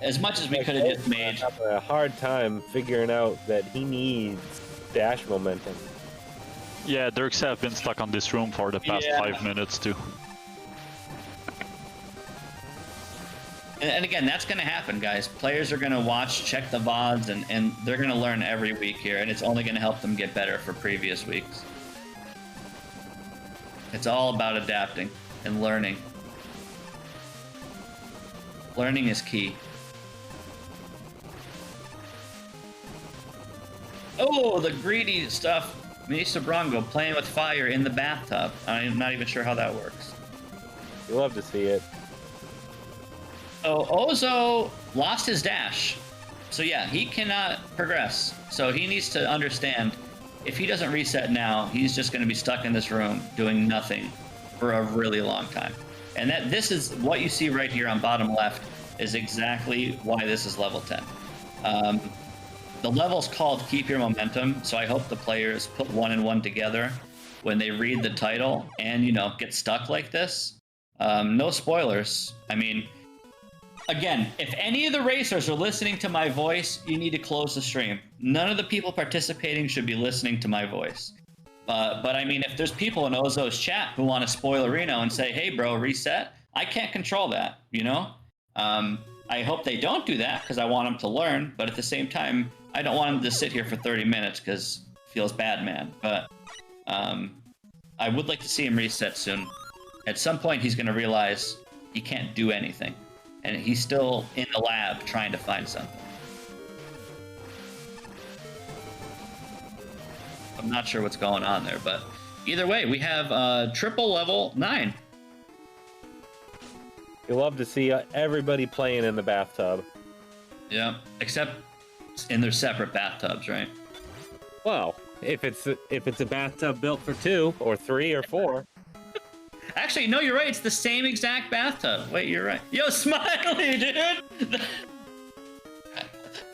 Speaker 2: as much as we could have just made...
Speaker 3: having a hard time figuring out that he needs dash momentum.
Speaker 5: Yeah, Dirks have been stuck on this room for the past 5 minutes too.
Speaker 2: And again, that's going to happen, guys. Players are going to watch, check the VODs, and they're going to learn every week here, and it's only going to help them get better for previous weeks. It's all about adapting and learning. Learning is key. Oh, the greedy stuff. Misa Brongo playing with fire in the bathtub. I'm not even sure how that works.
Speaker 3: You love to see it.
Speaker 2: So Ozo lost his dash. So yeah, he cannot progress. So he needs to understand, if he doesn't reset now, he's just going to be stuck in this room doing nothing for a really long time. And this is what you see right here on bottom left is exactly why this is level 10. The level's called Keep Your Momentum, so I hope the players put 1 and 1 together when they read the title and, get stuck like this. No spoilers. I mean, again, if any of the racers are listening to my voice, you need to close the stream. None of the people participating should be listening to my voice. But I mean, if there's people in Ozo's chat who want to spoil Reno and say, hey, bro, reset, I can't control that, I hope they don't do that because I want them to learn. But at the same time, I don't want them to sit here for 30 minutes because it feels bad, man. But I would like to see him reset soon. At some point, he's going to realize he can't do anything. And he's still in the lab trying to find something. I'm not sure what's going on there, but either way, we have triple level 9.
Speaker 3: You love to see everybody playing in the bathtub.
Speaker 2: Yeah, except in their separate bathtubs, right?
Speaker 3: Well, if it's a bathtub built for 2 or 3 or 4.
Speaker 2: Actually, no, you're right. It's the same exact bathtub. Wait, you're right. Yo, Smiley, dude! The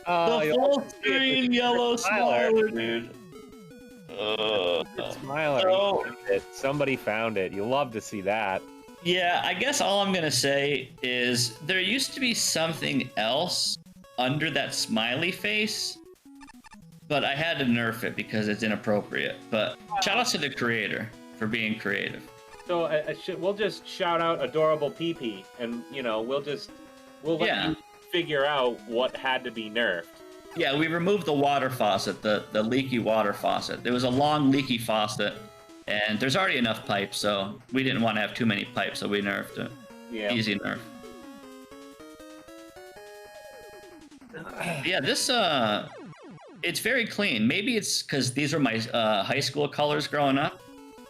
Speaker 2: full screen yellow Smiler, dude.
Speaker 3: Smiler.
Speaker 2: So,
Speaker 3: somebody found it. You love to see that.
Speaker 2: Yeah, I guess all I'm going to say is there used to be something else under that smiley face, but I had to nerf it because it's inappropriate. But shout out to the creator for being creative.
Speaker 3: So we'll just shout out adorable PP, and we'll let you figure out what had to be nerfed.
Speaker 2: Yeah, we removed the water faucet, the leaky water faucet. There was a long leaky faucet, and there's already enough pipes, so we didn't want to have too many pipes, so we nerfed it. Yeah. Easy nerf. Yeah, this it's very clean. Maybe it's because these are my high school colors growing up.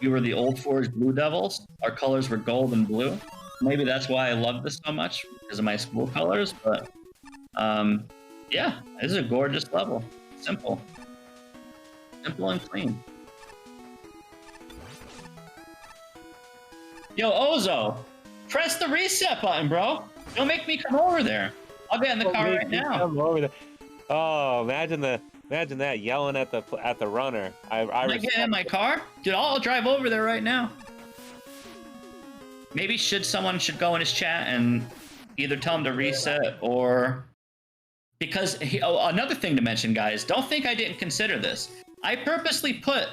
Speaker 2: We were the Old Forge Blue Devils. Our colors were gold and blue. Maybe that's why I love this so much, because of my school colors. But yeah, this is a gorgeous level. Simple. Simple and clean. Yo, Ozo, press the reset button, bro. Don't make me come over there. I'll get in the car right now.
Speaker 3: Come over there. Oh, imagine that yelling at the runner.
Speaker 2: I get in my car, dude. I'll drive over there right now. Maybe someone should go in his chat and either tell him to reset or because another thing to mention, guys. Don't think I didn't consider this. I purposely put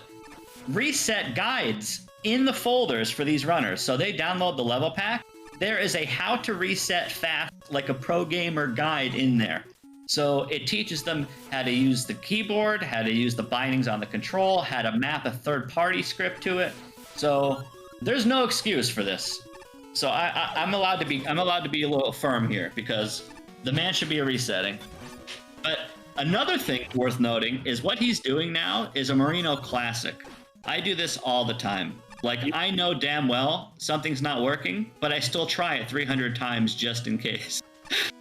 Speaker 2: reset guides in the folders for these runners, so they download the level pack. There is a how to reset fast like a pro gamer guide in there. So it teaches them how to use the keyboard, how to use the bindings on the control, how to map a third-party script to it. So there's no excuse for this. So I'm allowed to be a little firm here because the man should be resetting. But another thing worth noting is what he's doing now is a Merino classic. I do this all the time. Like, I know damn well something's not working, but I still try it 300 times just in case.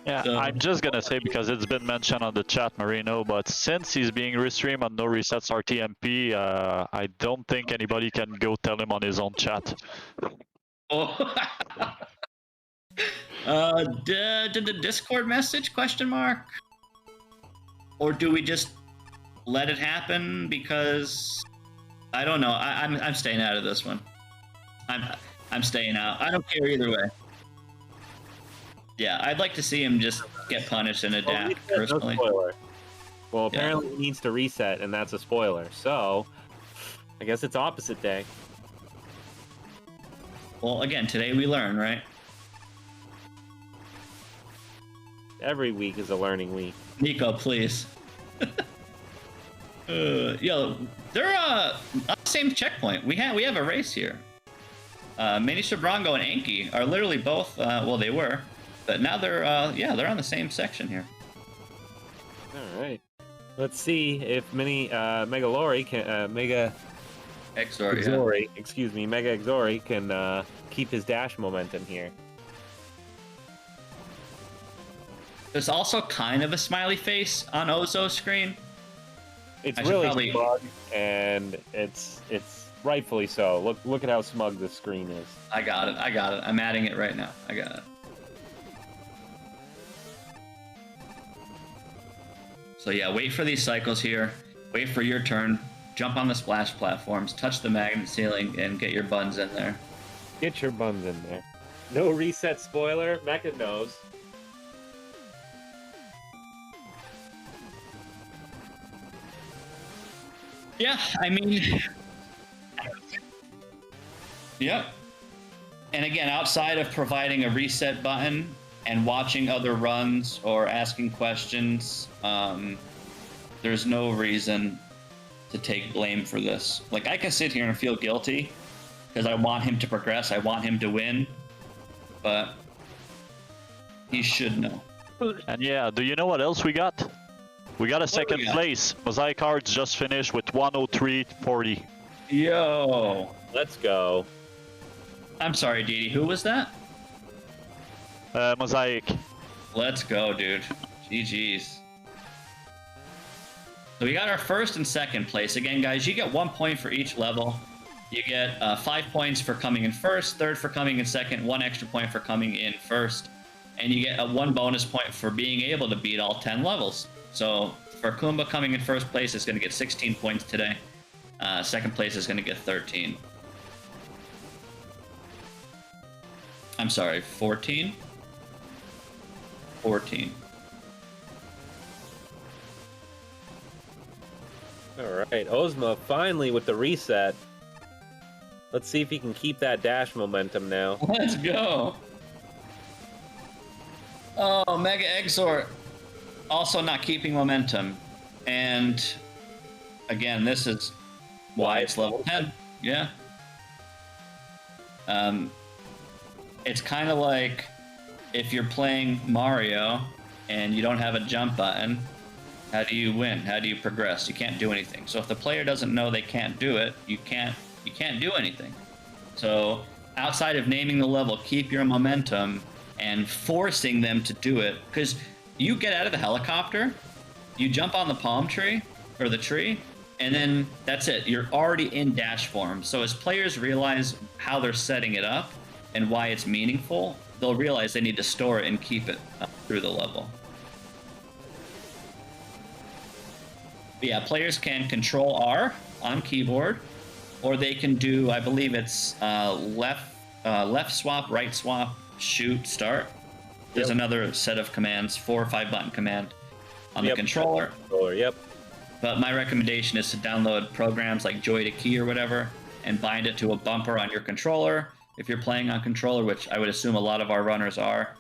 Speaker 5: Yeah, so, I'm just gonna say, because it's been mentioned on the chat, Marino, but since he's being restreamed on NoReset's RTMP, I don't think anybody can go tell him on his own chat.
Speaker 2: Oh. Did the Discord message, question mark? Or do we just let it happen? Because I don't know. I'm staying out of this one. I'm staying out. I don't care either way. Yeah, I'd like to see him just get punished and adapt personally.
Speaker 3: No Well, apparently he needs to reset, and that's a spoiler. So, I guess it's opposite day.
Speaker 2: Well, again, today we learn, right?
Speaker 3: Every week is a learning week.
Speaker 2: Nico, please. Yo, they're on the same checkpoint. We have a race here. Mini Sabrongo and Anki are literally both. Well, they were, but now they're they're on the same section here.
Speaker 3: All right. Let's see if Megalori can Mega
Speaker 2: Exori,
Speaker 3: excuse me, Mega Exori can keep his dash momentum here.
Speaker 2: There's also kind of a smiley face on Ozo's screen.
Speaker 3: It's really smug, and it's rightfully so. Look at how smug this screen is.
Speaker 2: I got it. I'm adding it right now. I got it. So yeah, wait for these cycles here. Wait for your turn. Jump on the splash platforms, touch the magnet ceiling, and get your buns in there.
Speaker 3: Get your buns in there. No reset spoiler. Mecha knows.
Speaker 2: Yeah, I mean... Yep. And again, outside of providing a reset button and watching other runs or asking questions, there's no reason to take blame for this. Like, I can sit here and feel guilty because I want him to progress, I want him to win, but he should know.
Speaker 5: And yeah, do you know what else we got? We got a second place. Mosaic Cards just finished with 103.40.
Speaker 2: Yo!
Speaker 3: Let's go.
Speaker 2: I'm sorry, Didi. Who was that?
Speaker 5: Mosaic.
Speaker 2: Let's go, dude. GG's. So we got our first and second place. Again, guys, you get 1 point for each level. You get 5 points for coming in first, third for coming in second, 1 extra point for coming in first, and you get a 1 bonus point for being able to beat all 10 levels. So for Kumba coming in first place is going to get 16 points today. Second place is going to get 13. I'm sorry, 14? 14.
Speaker 3: All right, Ozma finally with the reset. Let's see if he can keep that dash momentum now.
Speaker 2: Let's go. Oh, Mega Exort. Also not keeping momentum. And again, this is why it's level 10. Yeah. It's kind of like if you're playing Mario and you don't have a jump button, how do you win? How do you progress? You can't do anything. So if the player doesn't know they can't do it, you can't do anything. So outside of naming the level, keep your momentum and forcing them to do it. Because you get out of the helicopter, you jump on the palm tree or the tree, and then that's it. You're already in dash form. So as players realize how they're setting it up and why it's meaningful, they'll realize they need to store it and keep it through the level. But yeah, players can control R on keyboard, or they can do, I believe it's left swap, right swap, shoot, start. There's another set of commands, 4 or 5 button command on the controller.
Speaker 3: Yep.
Speaker 2: But my recommendation is to download programs like Joy to Key or whatever and bind it to a bumper on your controller if you're playing on controller, which I would assume a lot of our runners are.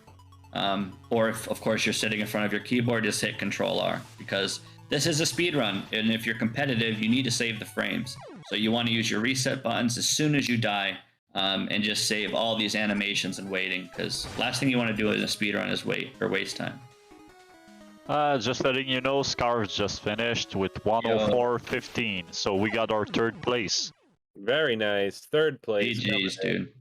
Speaker 2: Or if, of course, you're sitting in front of your keyboard, just hit Control R, because this is a speed run, and if you're competitive, you need to save the frames. So you want to use your reset buttons as soon as you die, and just save all these animations and waiting, because last thing you want to do in a speed run is waste time.
Speaker 5: Just letting you know, Scarves just finished with 104.15, so we got our 3rd place.
Speaker 3: Very nice, 3rd place.
Speaker 2: GG's, dude.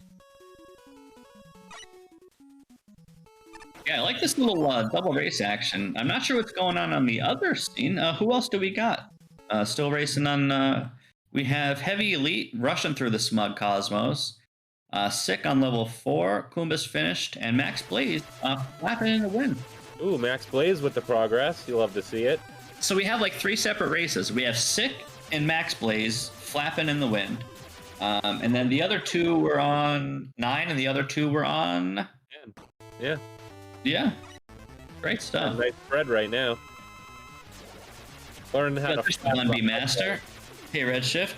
Speaker 2: Yeah, I like this little double race action. I'm not sure what's going on the other scene. Who else do we got? Still racing on... we have Heavy Elite rushing through the Smug Cosmos. Sick on level 4. Kumba's finished. And Max Blaze flapping in the wind.
Speaker 3: Ooh, Max Blaze with the progress. You'll love to see it.
Speaker 2: So we have like 3 separate races. We have Sick and Max Blaze flapping in the wind. And then the other 2 were on 9 and the other 2 were on...
Speaker 3: 10. Yeah.
Speaker 2: Yeah. Great stuff.
Speaker 3: Nice spread right now. Learn how to
Speaker 2: 1B Master. Hey, Redshift.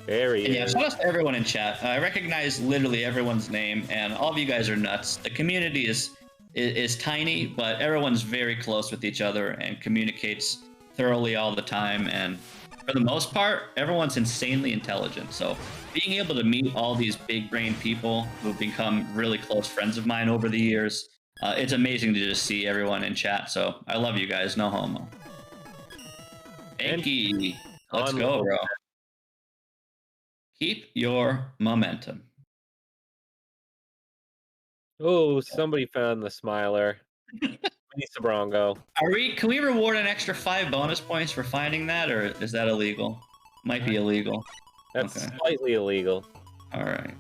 Speaker 3: There he
Speaker 2: And yeah,
Speaker 3: is.
Speaker 2: shout out to everyone in chat. I recognize literally everyone's name, and all of you guys are nuts. The community is tiny, but everyone's very close with each other and communicates thoroughly all the time. And for the most part, everyone's insanely intelligent. So being able to meet all these big brain people who've become really close friends of mine over the years, it's amazing to just see everyone in chat. So I love you guys. No homo. Enki, let's go, bro. Keep your momentum.
Speaker 3: Oh, somebody found the smiler. Mini Sabrongo.
Speaker 2: Can we reward an extra 5 bonus points for finding that, or is that illegal? Might be illegal.
Speaker 3: That's
Speaker 2: Okay.
Speaker 3: slightly illegal.
Speaker 2: All right.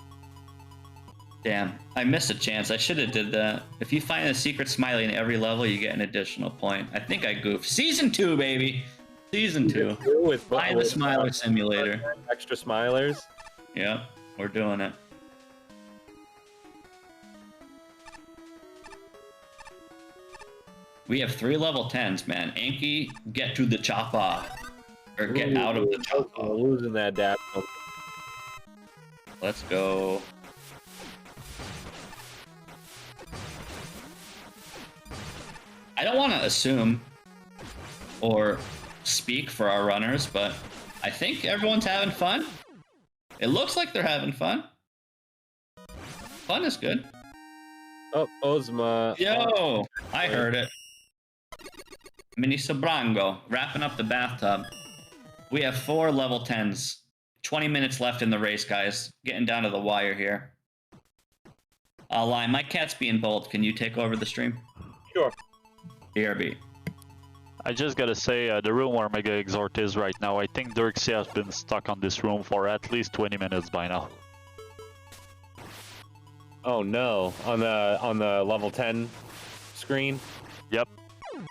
Speaker 2: Damn, I missed a chance. I should have did that. If you find a secret smiley in every level, you get an additional point. I think I goofed. Season 2, baby. Season 2. Find the Smiler Simulator.
Speaker 3: Extra smilers.
Speaker 2: Yeah, we're doing it. We have 3 level 10s, man. Anki, get to the chopper. Or get out of the chopper.
Speaker 3: Losing that dash.
Speaker 2: Let's go. I don't want to assume or speak for our runners, but I think everyone's having fun. It looks like they're having fun. Fun is good.
Speaker 3: Oh, Ozma.
Speaker 2: Yo, I heard it. Mini Sabrango, wrapping up the bathtub. We have 4 level 10s. 20 minutes left in the race, guys. Getting down to the wire here. I'll lie. My cat's being bold. Can you take over the stream?
Speaker 3: Sure.
Speaker 2: BRB.
Speaker 5: I just gotta say, the room where Mega Exhort is right now, I think Dirksy has been stuck on this room for at least 20 minutes by now.
Speaker 3: Oh no, on the level 10 screen?
Speaker 5: Yep.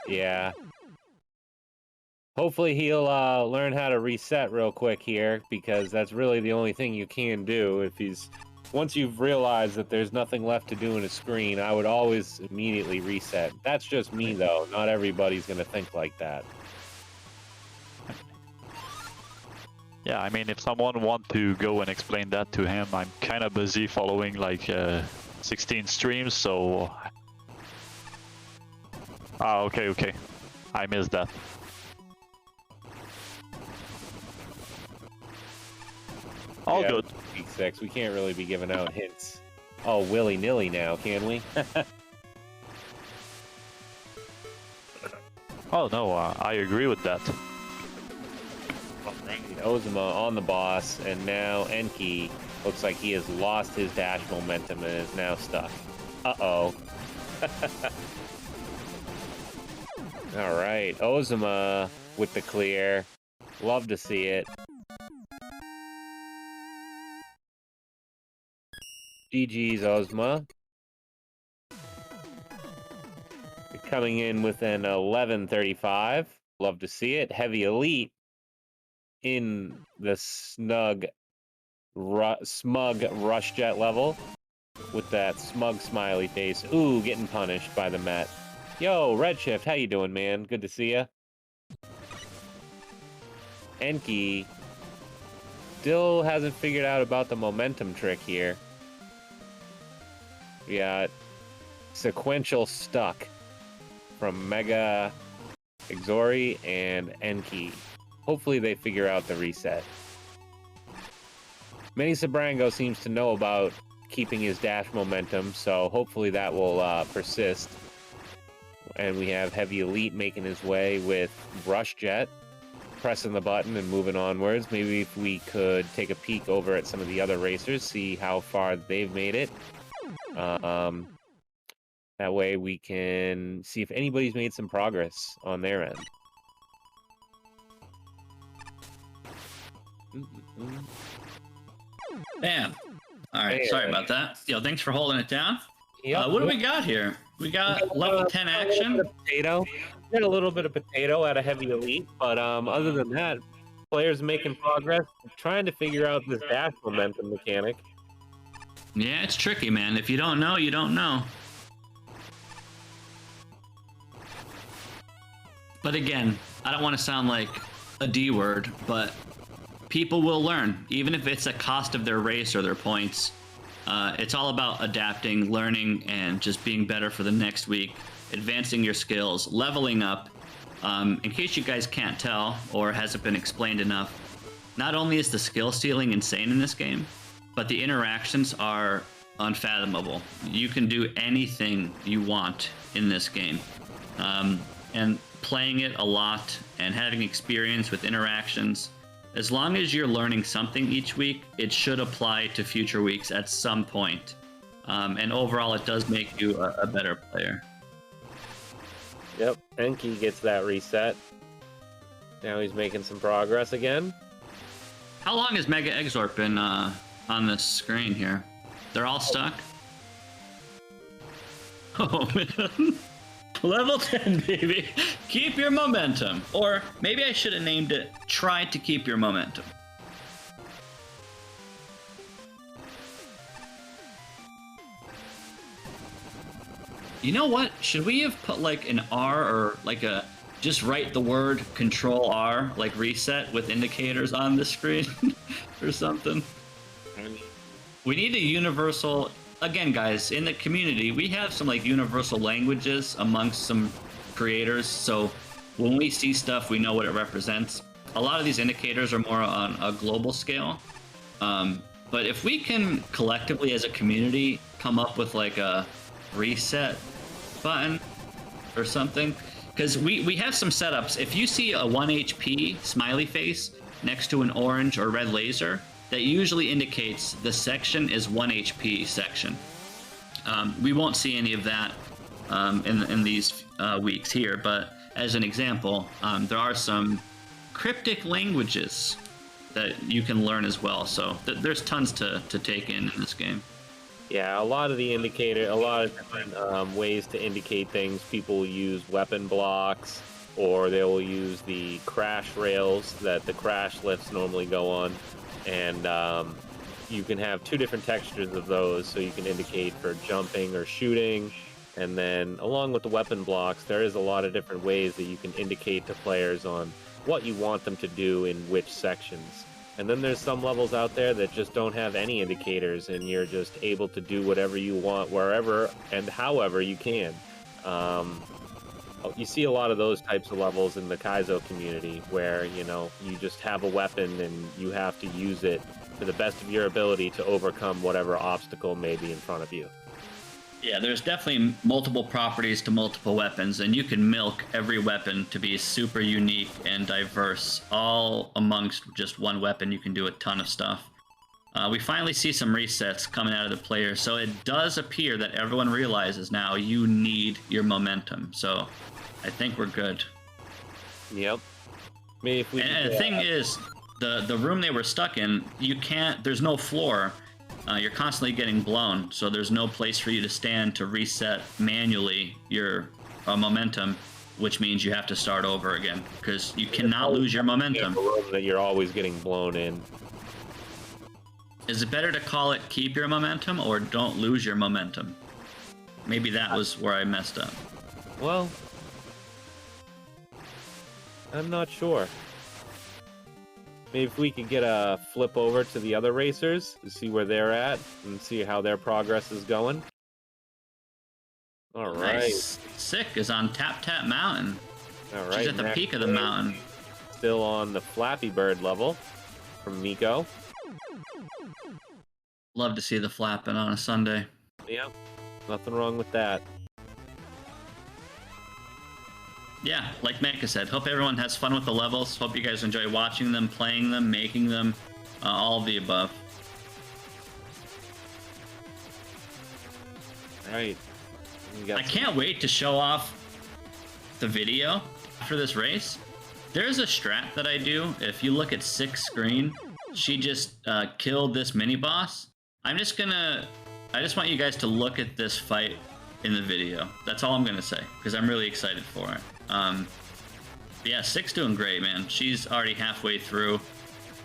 Speaker 3: Yeah. Hopefully he'll learn how to reset real quick here, because that's really the only thing you can do. If he's once you've realized that there's nothing left to do in a screen, I would always immediately reset. That's just me though. Not everybody's gonna think like that.
Speaker 5: Yeah, I mean, if someone want to go and explain that to him, I'm kind of busy following like 16 streams, so... Ah, okay. I missed that. All good.
Speaker 3: Week 6, we can't really be giving out hints. Oh, willy-nilly now, can we?
Speaker 5: Oh no, I agree with that.
Speaker 3: Ozma on the boss, and now Enki looks like he has lost his dash momentum and is now stuck. Uh-oh. All right, Ozma with the clear. Love to see it. GG's, Ozma. You're coming in with an 11:35. Love to see it. Heavy Elite in the smug rush jet level with that smug smiley face. Ooh, getting punished by the Met. Yo, Redshift, how you doing, man? Good to see ya. Enki still hasn't figured out about the momentum trick here. We got sequential stuck from Mega Exori and Enki. Hopefully they figure out the reset. Mini Sabrango seems to know about keeping his dash momentum, so hopefully that will persist. And we have Heavy Elite making his way with Rush Jet, pressing the button and moving onwards. Maybe if we could take a peek over at some of the other racers, see how far they've made it. That way we can see if anybody's made some progress on their end.
Speaker 2: Damn. All right,
Speaker 3: Hey,
Speaker 2: sorry about that. Yo, thanks for holding it down.
Speaker 3: Yep.
Speaker 2: What do we got here? We got level 10 action.
Speaker 3: Potato. Got a little bit of potato out of Heavy Elite, but other than that, players making progress, trying to figure out this dash momentum mechanic.
Speaker 2: Yeah, it's tricky, man. If you don't know, you don't know. But again, I don't want to sound like a D word, but people will learn, even if it's a cost of their race or their points. It's all about adapting, learning, and just being better for the next week, advancing your skills, leveling up. In case you guys can't tell or hasn't been explained enough, not only is the skill ceiling insane in this game, but the interactions are unfathomable. You can do anything you want in this game. And playing it a lot and having experience with interactions, as long as you're learning something each week, it should apply to future weeks at some point. And overall, it does make you a better player.
Speaker 3: Yep, Enki gets that reset. Now he's making some progress again.
Speaker 2: How long has Mega Exorb been on this screen here? They're all stuck? Oh, man. Level 10, baby. Keep your momentum. Or maybe I should have named it Try to Keep Your Momentum. You know what? Should we have put like an R or like a... Just write the word Control R, like reset with indicators on the screen or something? We need a universal... Again, guys, in the community, we have some like universal languages amongst some creators, so when we see stuff, we know what it represents. A lot of these indicators are more on a global scale, but if we can collectively as a community come up with like a reset button or something, because we have some setups. If you see a 1 HP smiley face next to an orange or red laser, that usually indicates the section is 1 HP section. We won't see any of that in these weeks here, but as an example, there are some cryptic languages that you can learn as well, so there's tons to take in this game.
Speaker 3: Yeah, a lot of the a lot of different ways to indicate things. People will use weapon blocks, or they will use the crash rails that the crash lifts normally go on. And you can have two different textures of those, so you can indicate for jumping or shooting. And then along with the weapon blocks, there is a lot of different ways that you can indicate to players on what you want them to do in which sections. And then there's some levels out there that just don't have any indicators, and you're just able to do whatever you want, wherever and however you can. You see a lot of those types of levels in the Kaizo community where, you know, you just have a weapon and you have to use it to the best of your ability to overcome whatever obstacle may be in front of you.
Speaker 2: Yeah, there's definitely multiple properties to multiple weapons, and you can milk every weapon to be super unique and diverse. All amongst just one weapon, you can do a ton of stuff. We finally see some resets coming out of the players, so it does appear that everyone realizes now you need your momentum. So I think we're good.
Speaker 3: Yep. Maybe if we
Speaker 2: and the thing is, the room they were stuck in, you can't, there's no floor. You're constantly getting blown, so there's no place for you to stand to reset manually your momentum, which means you have to start over again, because you cannot lose your momentum.
Speaker 3: That you're always getting blown in.
Speaker 2: Is it better to call it keep your momentum or don't lose your momentum? Maybe that was where I messed up.
Speaker 3: Well, I'm not sure. Maybe if we could get a flip over to the other racers to see where they're at and see how their progress is going. All right.
Speaker 2: Nice. Sick is on Tap Tap Mountain.
Speaker 3: All right.
Speaker 2: She's at the peak of the mountain.
Speaker 3: Still on the Flappy Bird level from Miko.
Speaker 2: Love to see the flapping on a Sunday.
Speaker 3: Yeah, nothing wrong with that.
Speaker 2: Yeah, like Mecca said, hope everyone has fun with the levels. Hope you guys enjoy watching them, playing them, making them, all of the above.
Speaker 3: Right.
Speaker 2: I can't wait to show off the video for this race. There's a strat that I do. If you look at 6 screen, she just killed this mini boss. I just want you guys to look at this fight in the video. That's all I'm gonna say, because I'm really excited for it. Yeah, 6 doing great, man. She's already halfway through,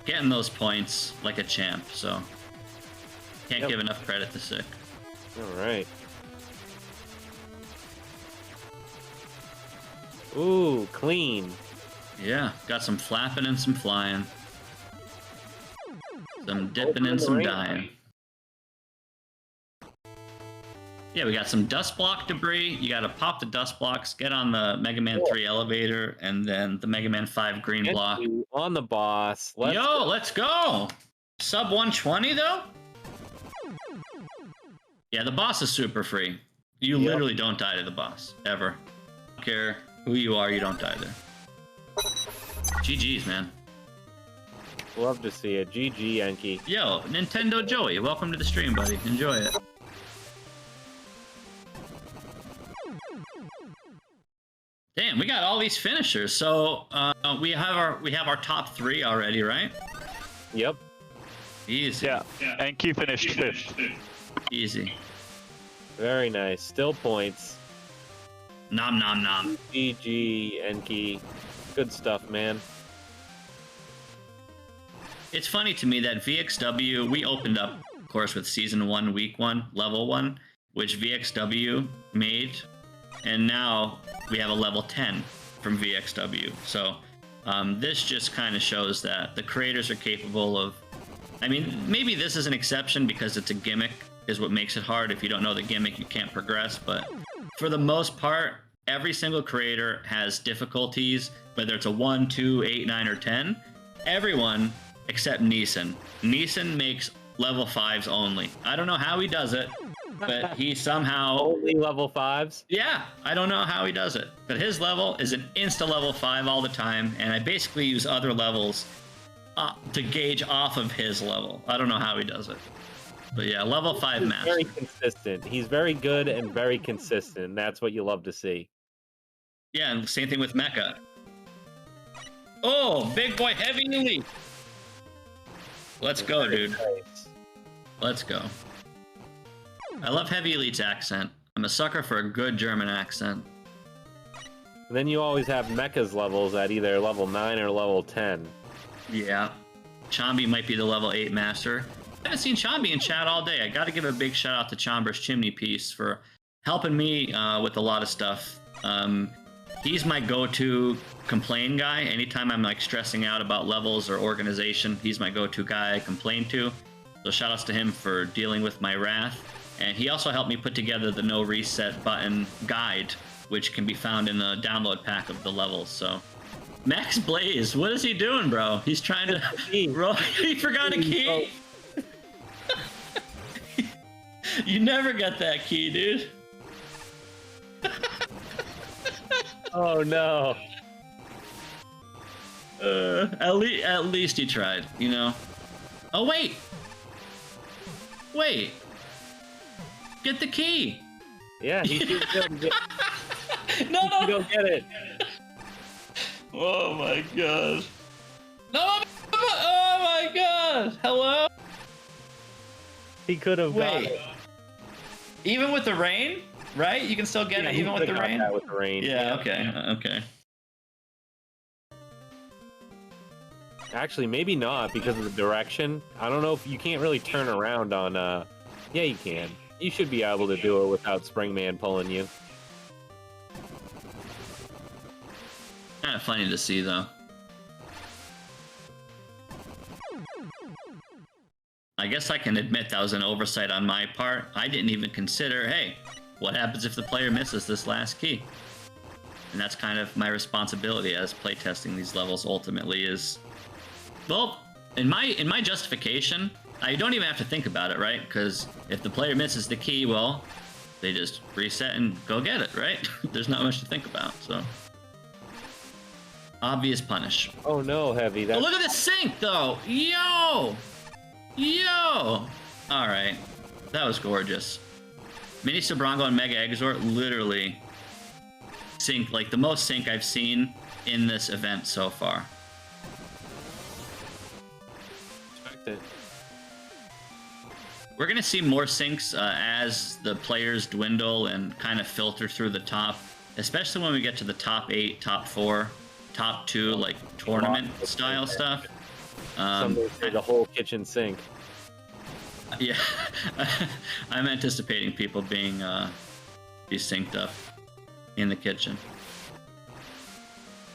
Speaker 2: getting those points like a champ, so can't give enough credit to 6.
Speaker 3: All right. Ooh, clean.
Speaker 2: Yeah, got some flapping and some flying. Some dipping and some dying. Yeah, we got some dust block debris. You gotta pop the dust blocks, get on the Mega Man 3 elevator, and then the Mega Man 5 green block.
Speaker 3: On the boss.
Speaker 2: Let's go! Sub 120 though? Yeah, the boss is super free. You literally don't die to the boss, ever. I don't care who you are, you don't die there. GG's, man.
Speaker 3: Love to see it. GG, Enki.
Speaker 2: Yo, Nintendo Joey, welcome to the stream, buddy. Enjoy it. Damn, we got all these finishers. So we have our top 3 already, right?
Speaker 3: Yep.
Speaker 5: –
Speaker 2: Easy.
Speaker 5: Yeah, Enki finished 5th.
Speaker 2: Easy.
Speaker 3: Very nice. Still points.
Speaker 2: Nom nom nom.
Speaker 3: GG, Enki. Good stuff, man.
Speaker 2: It's funny to me that VXW, we opened up, of course, with Season 1, Week 1, Level 1, which VXW made, and now we have a Level 10 from VXW. So this just kind of shows that the creators are capable of... I mean, maybe this is an exception because it's a gimmick, is what makes it hard. If you don't know the gimmick, you can't progress, but for the most part, every single creator has difficulties, whether it's a 1, 2, 8, 9, or 10. Everyone except Neeson. Neeson makes level 5s only. I don't know how he does it, but he somehow...
Speaker 3: Only level 5s?
Speaker 2: Yeah, I don't know how he does it. But his level is an insta-level 5 all the time, and I basically use other levels to gauge off of his level. I don't know how he does it. But yeah, level 5 master.
Speaker 3: Very consistent. He's very good and very consistent. That's what you love to see.
Speaker 2: Yeah, and same thing with Mecha. Oh, big boy heavy elite. Let's go, dude. Let's go. I love Heavy Elite's accent. I'm a sucker for a good German accent.
Speaker 3: And then you always have Mecha's levels at either level 9 or level 10.
Speaker 2: Yeah. Chambi might be the level 8 master. I haven't seen Chambi in chat all day. I gotta give a big shout out to Chamber's Chimney Piece for helping me with a lot of stuff. He's my go-to complain guy. Anytime I'm like stressing out about levels or organization, he's my go-to guy I complain to. So shout outs to him for dealing with my wrath. And he also helped me put together the No Reset Button guide, which can be found in the download pack of the levels. So Max Blaze, what is he doing, bro? He's trying to bro, he forgot a key. You never get that key, dude.
Speaker 3: Oh no.
Speaker 2: At least he tried, you know. Oh wait. Wait. Get the key.
Speaker 3: Yeah, he should get
Speaker 2: No.
Speaker 3: Go get it.
Speaker 2: Oh my god. No. Oh my god. Hello.
Speaker 3: He could have got
Speaker 2: Wait.
Speaker 3: it.
Speaker 2: Even with the rain, right? You can still get it even with the rain.
Speaker 3: With the rain.
Speaker 2: Yeah. Okay.
Speaker 3: Actually, maybe not because of the direction. I don't know if you can't really turn around on. Yeah, you can. You should be able to do it without Springman pulling you.
Speaker 2: Kind of funny to see, though. I guess I can admit that was an oversight on my part. I didn't even consider, hey, what happens if the player misses this last key? And that's kind of my responsibility as playtesting these levels ultimately is... Well, in my justification, I don't even have to think about it, right? Because if the player misses the key, well, they just reset and go get it, right? There's not much to think about, so... Obvious punish.
Speaker 3: Oh no, Heavy. That's...
Speaker 2: Oh, look at this sync, though! Yo! Alright. That was gorgeous. Mini Sobrango and Mega Exort literally sync, like the most sync I've seen in this event so far.
Speaker 3: Respect it.
Speaker 2: We're gonna see more syncs as the players dwindle and kind of filter through the top, especially when we get to the top 8, top 4, top 2, like tournament style stuff.
Speaker 3: Somebody say the whole kitchen sink.
Speaker 2: Yeah, I'm anticipating people being be synced up in the kitchen.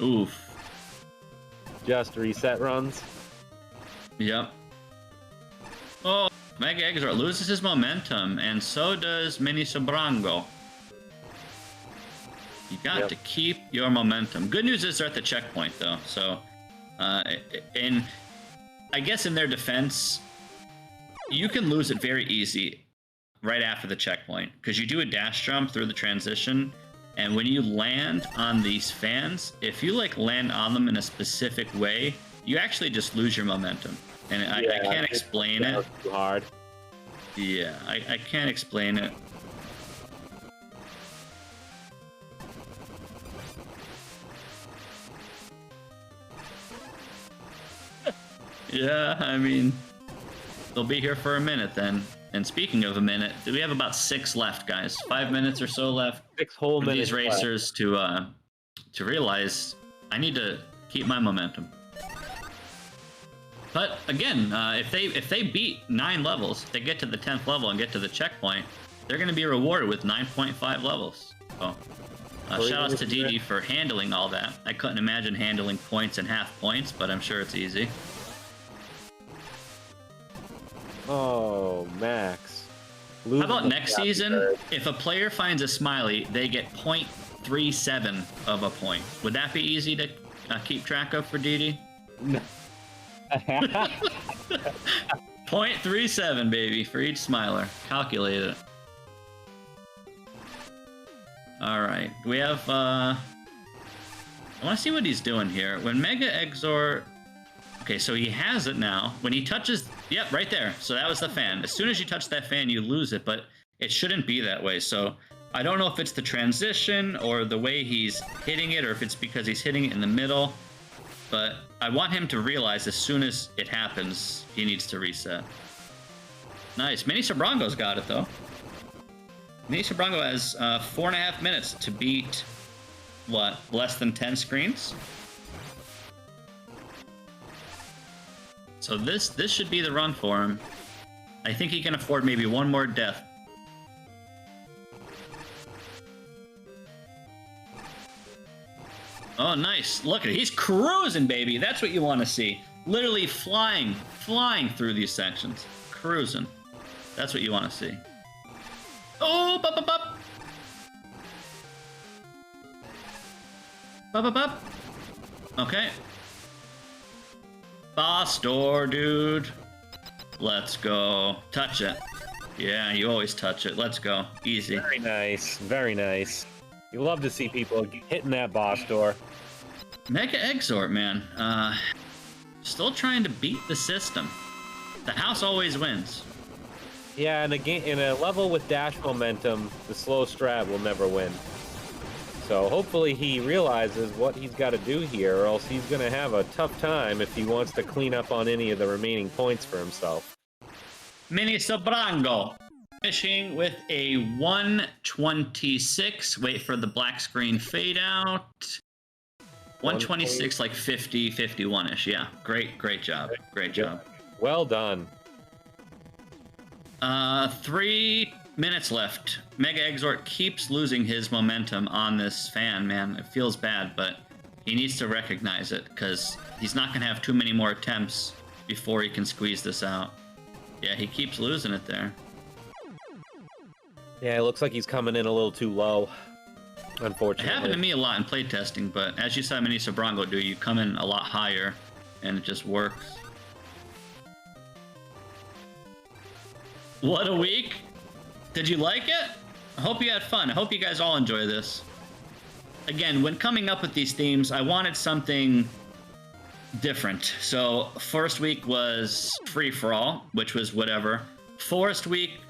Speaker 2: Oof.
Speaker 3: Just reset runs.
Speaker 2: Yep. Oh, Mega Exort loses his momentum, and so does Mini Sobrango. You got to keep your momentum. Good news is they're at the checkpoint, though. So, and I guess in their defense, you can lose it very easy right after the checkpoint, because you do a dash jump through the transition, and when you land on these fans, if you like land on them in a specific way, you actually just lose your momentum. And I can't explain it.
Speaker 3: Too hard.
Speaker 2: Yeah, I can't explain it. Yeah, I mean, they'll be here for a minute then. And speaking of a minute, we have about 6 left, guys. 5 minutes or so left.
Speaker 3: 6 whole
Speaker 2: for
Speaker 3: minutes
Speaker 2: these racers to realize I need to keep my momentum. But again, if they beat 9 levels, if they get to the 10th level and get to the checkpoint, they're going to be rewarded with 9.5 levels. So, shout outs to DD for handling all that. I couldn't imagine handling points and half points, but I'm sure it's easy.
Speaker 3: Oh, Max.
Speaker 2: How about next season? If a player finds a smiley, they get 0.37 of a point. Would that be easy to keep track of for DD?
Speaker 3: No.
Speaker 2: 0.37, baby, for each smiler. Calculate it. Alright, we have, I want to see what he's doing here. When Mega Exort... Okay, so he has it now. When he touches... Yep, right there. So that was the fan. As soon as you touch that fan, you lose it, but it shouldn't be that way. So I don't know if it's the transition or the way he's hitting it, or if it's because he's hitting it in the middle. But I want him to realize as soon as it happens, he needs to reset. Nice. Mini Sobrango's got it, though. Mini Sobrango has 4.5 minutes to beat, what, less than 10 screens? So this should be the run for him. I think he can afford maybe one more death. Oh, nice. Look at it. He's cruising, baby. That's what you want to see. Literally flying through these sections. Cruising. That's what you want to see. Oh, bup, bup, bup. Bup, bup, bup. Okay. Boss door, dude. Let's go. Touch it. Yeah, you always touch it. Let's go. Easy.
Speaker 3: Very nice. Very nice. You love to see people hitting that boss door.
Speaker 2: Mega Exort, man. Still trying to beat the system. The house always wins.
Speaker 3: Yeah, in a level with dash momentum, the slow strat will never win. So hopefully he realizes what he's got to do here, or else he's going to have a tough time if he wants to clean up on any of the remaining points for himself.
Speaker 2: Mini Sobrango. Finishing with a 126. Wait for the black screen fade out. 126, like 50, 51-ish. Yeah, great job. Great job.
Speaker 3: Well done.
Speaker 2: 3 minutes left. Mega Exort keeps losing his momentum on this fan, man. It feels bad, but he needs to recognize it, because he's not going to have too many more attempts before he can squeeze this out. Yeah, he keeps losing it there.
Speaker 3: Yeah, it looks like he's coming in a little too low, unfortunately.
Speaker 2: It happened to me a lot in playtesting, but as you saw Mini Sobrango do, you come in a lot higher, and it just works. What a week! Did you like it? I hope you had fun. I hope you guys all enjoy this. Again, when coming up with these themes, I wanted something different. So, first week was free-for-all, which was whatever. Forest week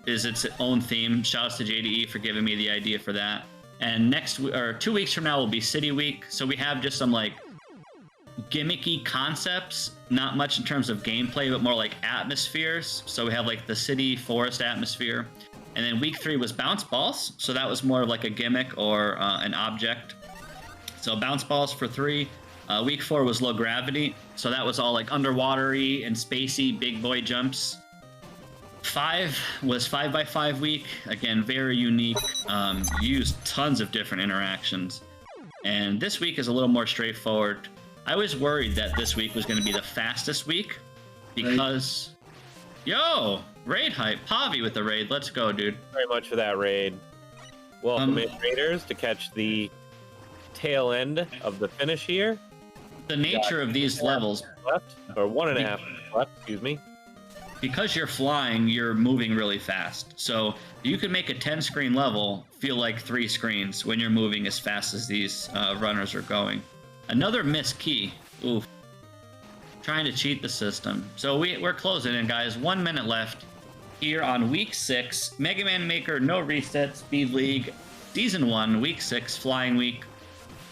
Speaker 2: is its own theme. Shouts to JDE for giving me the idea for that. And 2 weeks from now will be City Week. So we have just some like gimmicky concepts, not much in terms of gameplay, but more like atmospheres. So we have like the city forest atmosphere. And then week 3 was bounce balls. So that was more of like a gimmick or an object. So bounce balls for 3. Week 4 was low gravity. So that was all like underwatery and spacey big boy jumps. 5 was 5x5 week. Again, very unique. Used tons of different interactions. And this week is a little more straightforward. I was worried that this week was going to be the fastest week because... Yo! Raid hype. Pavi with the raid. Let's go, dude.
Speaker 3: Very much for that raid. Welcome in, raiders, to catch the tail end of the finish here.
Speaker 2: The nature of these levels...
Speaker 3: Left, or 1.5 left, excuse me.
Speaker 2: Because you're flying, you're moving really fast. So you can make a 10-screen level feel like 3 screens when you're moving as fast as these runners are going. Another missed key. Oof. Trying to cheat the system. So we're closing in, guys. 1 minute left here on Week 6. Mega Man Maker No Reset Speed League Season 1, Week 6, Flying Week.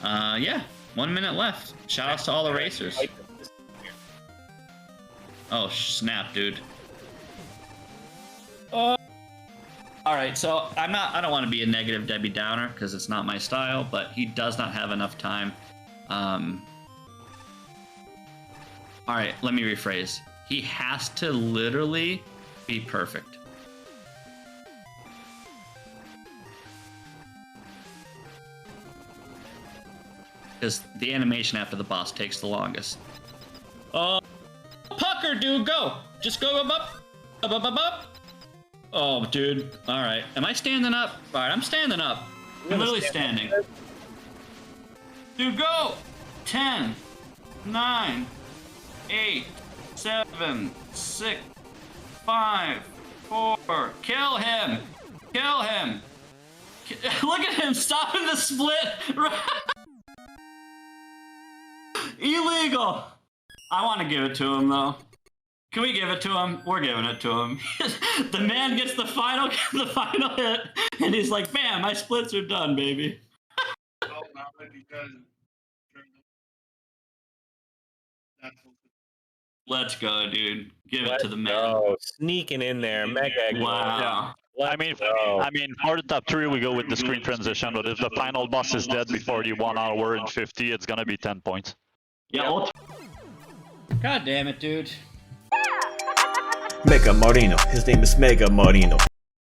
Speaker 2: Yeah, 1 minute left. Shout outs to all the racers. Oh, snap, dude. All right, so I don't want to be a negative Debbie Downer because it's not my style, but he does not have enough time. All right, let me rephrase. He has to literally be perfect. Because the animation after the boss takes the longest. Pucker, dude, go! Just go up. Oh, dude. All right. Am I standing up? All right, I'm standing up. I'm literally standing. Dude, go! 10, 9, 8, 7, 6, 5, 4. Kill him! Kill him! Look at him stopping the split! Illegal! I want to give it to him, though. Can we give it to him? We're giving it to him. The man gets the final hit, and he's like, bam, my splits are done, baby. Let's go, dude. Give it to the man.
Speaker 3: Oh, sneaking in there. Mega.
Speaker 2: Wow.
Speaker 5: Yeah. I mean, for the top 3, we go with the screen transition, but if the final boss is dead before the 1 hour and 50, it's gonna be 10 points.
Speaker 2: Yeah. God damn it, dude.
Speaker 1: Mega Marino. His name is Mega Marino.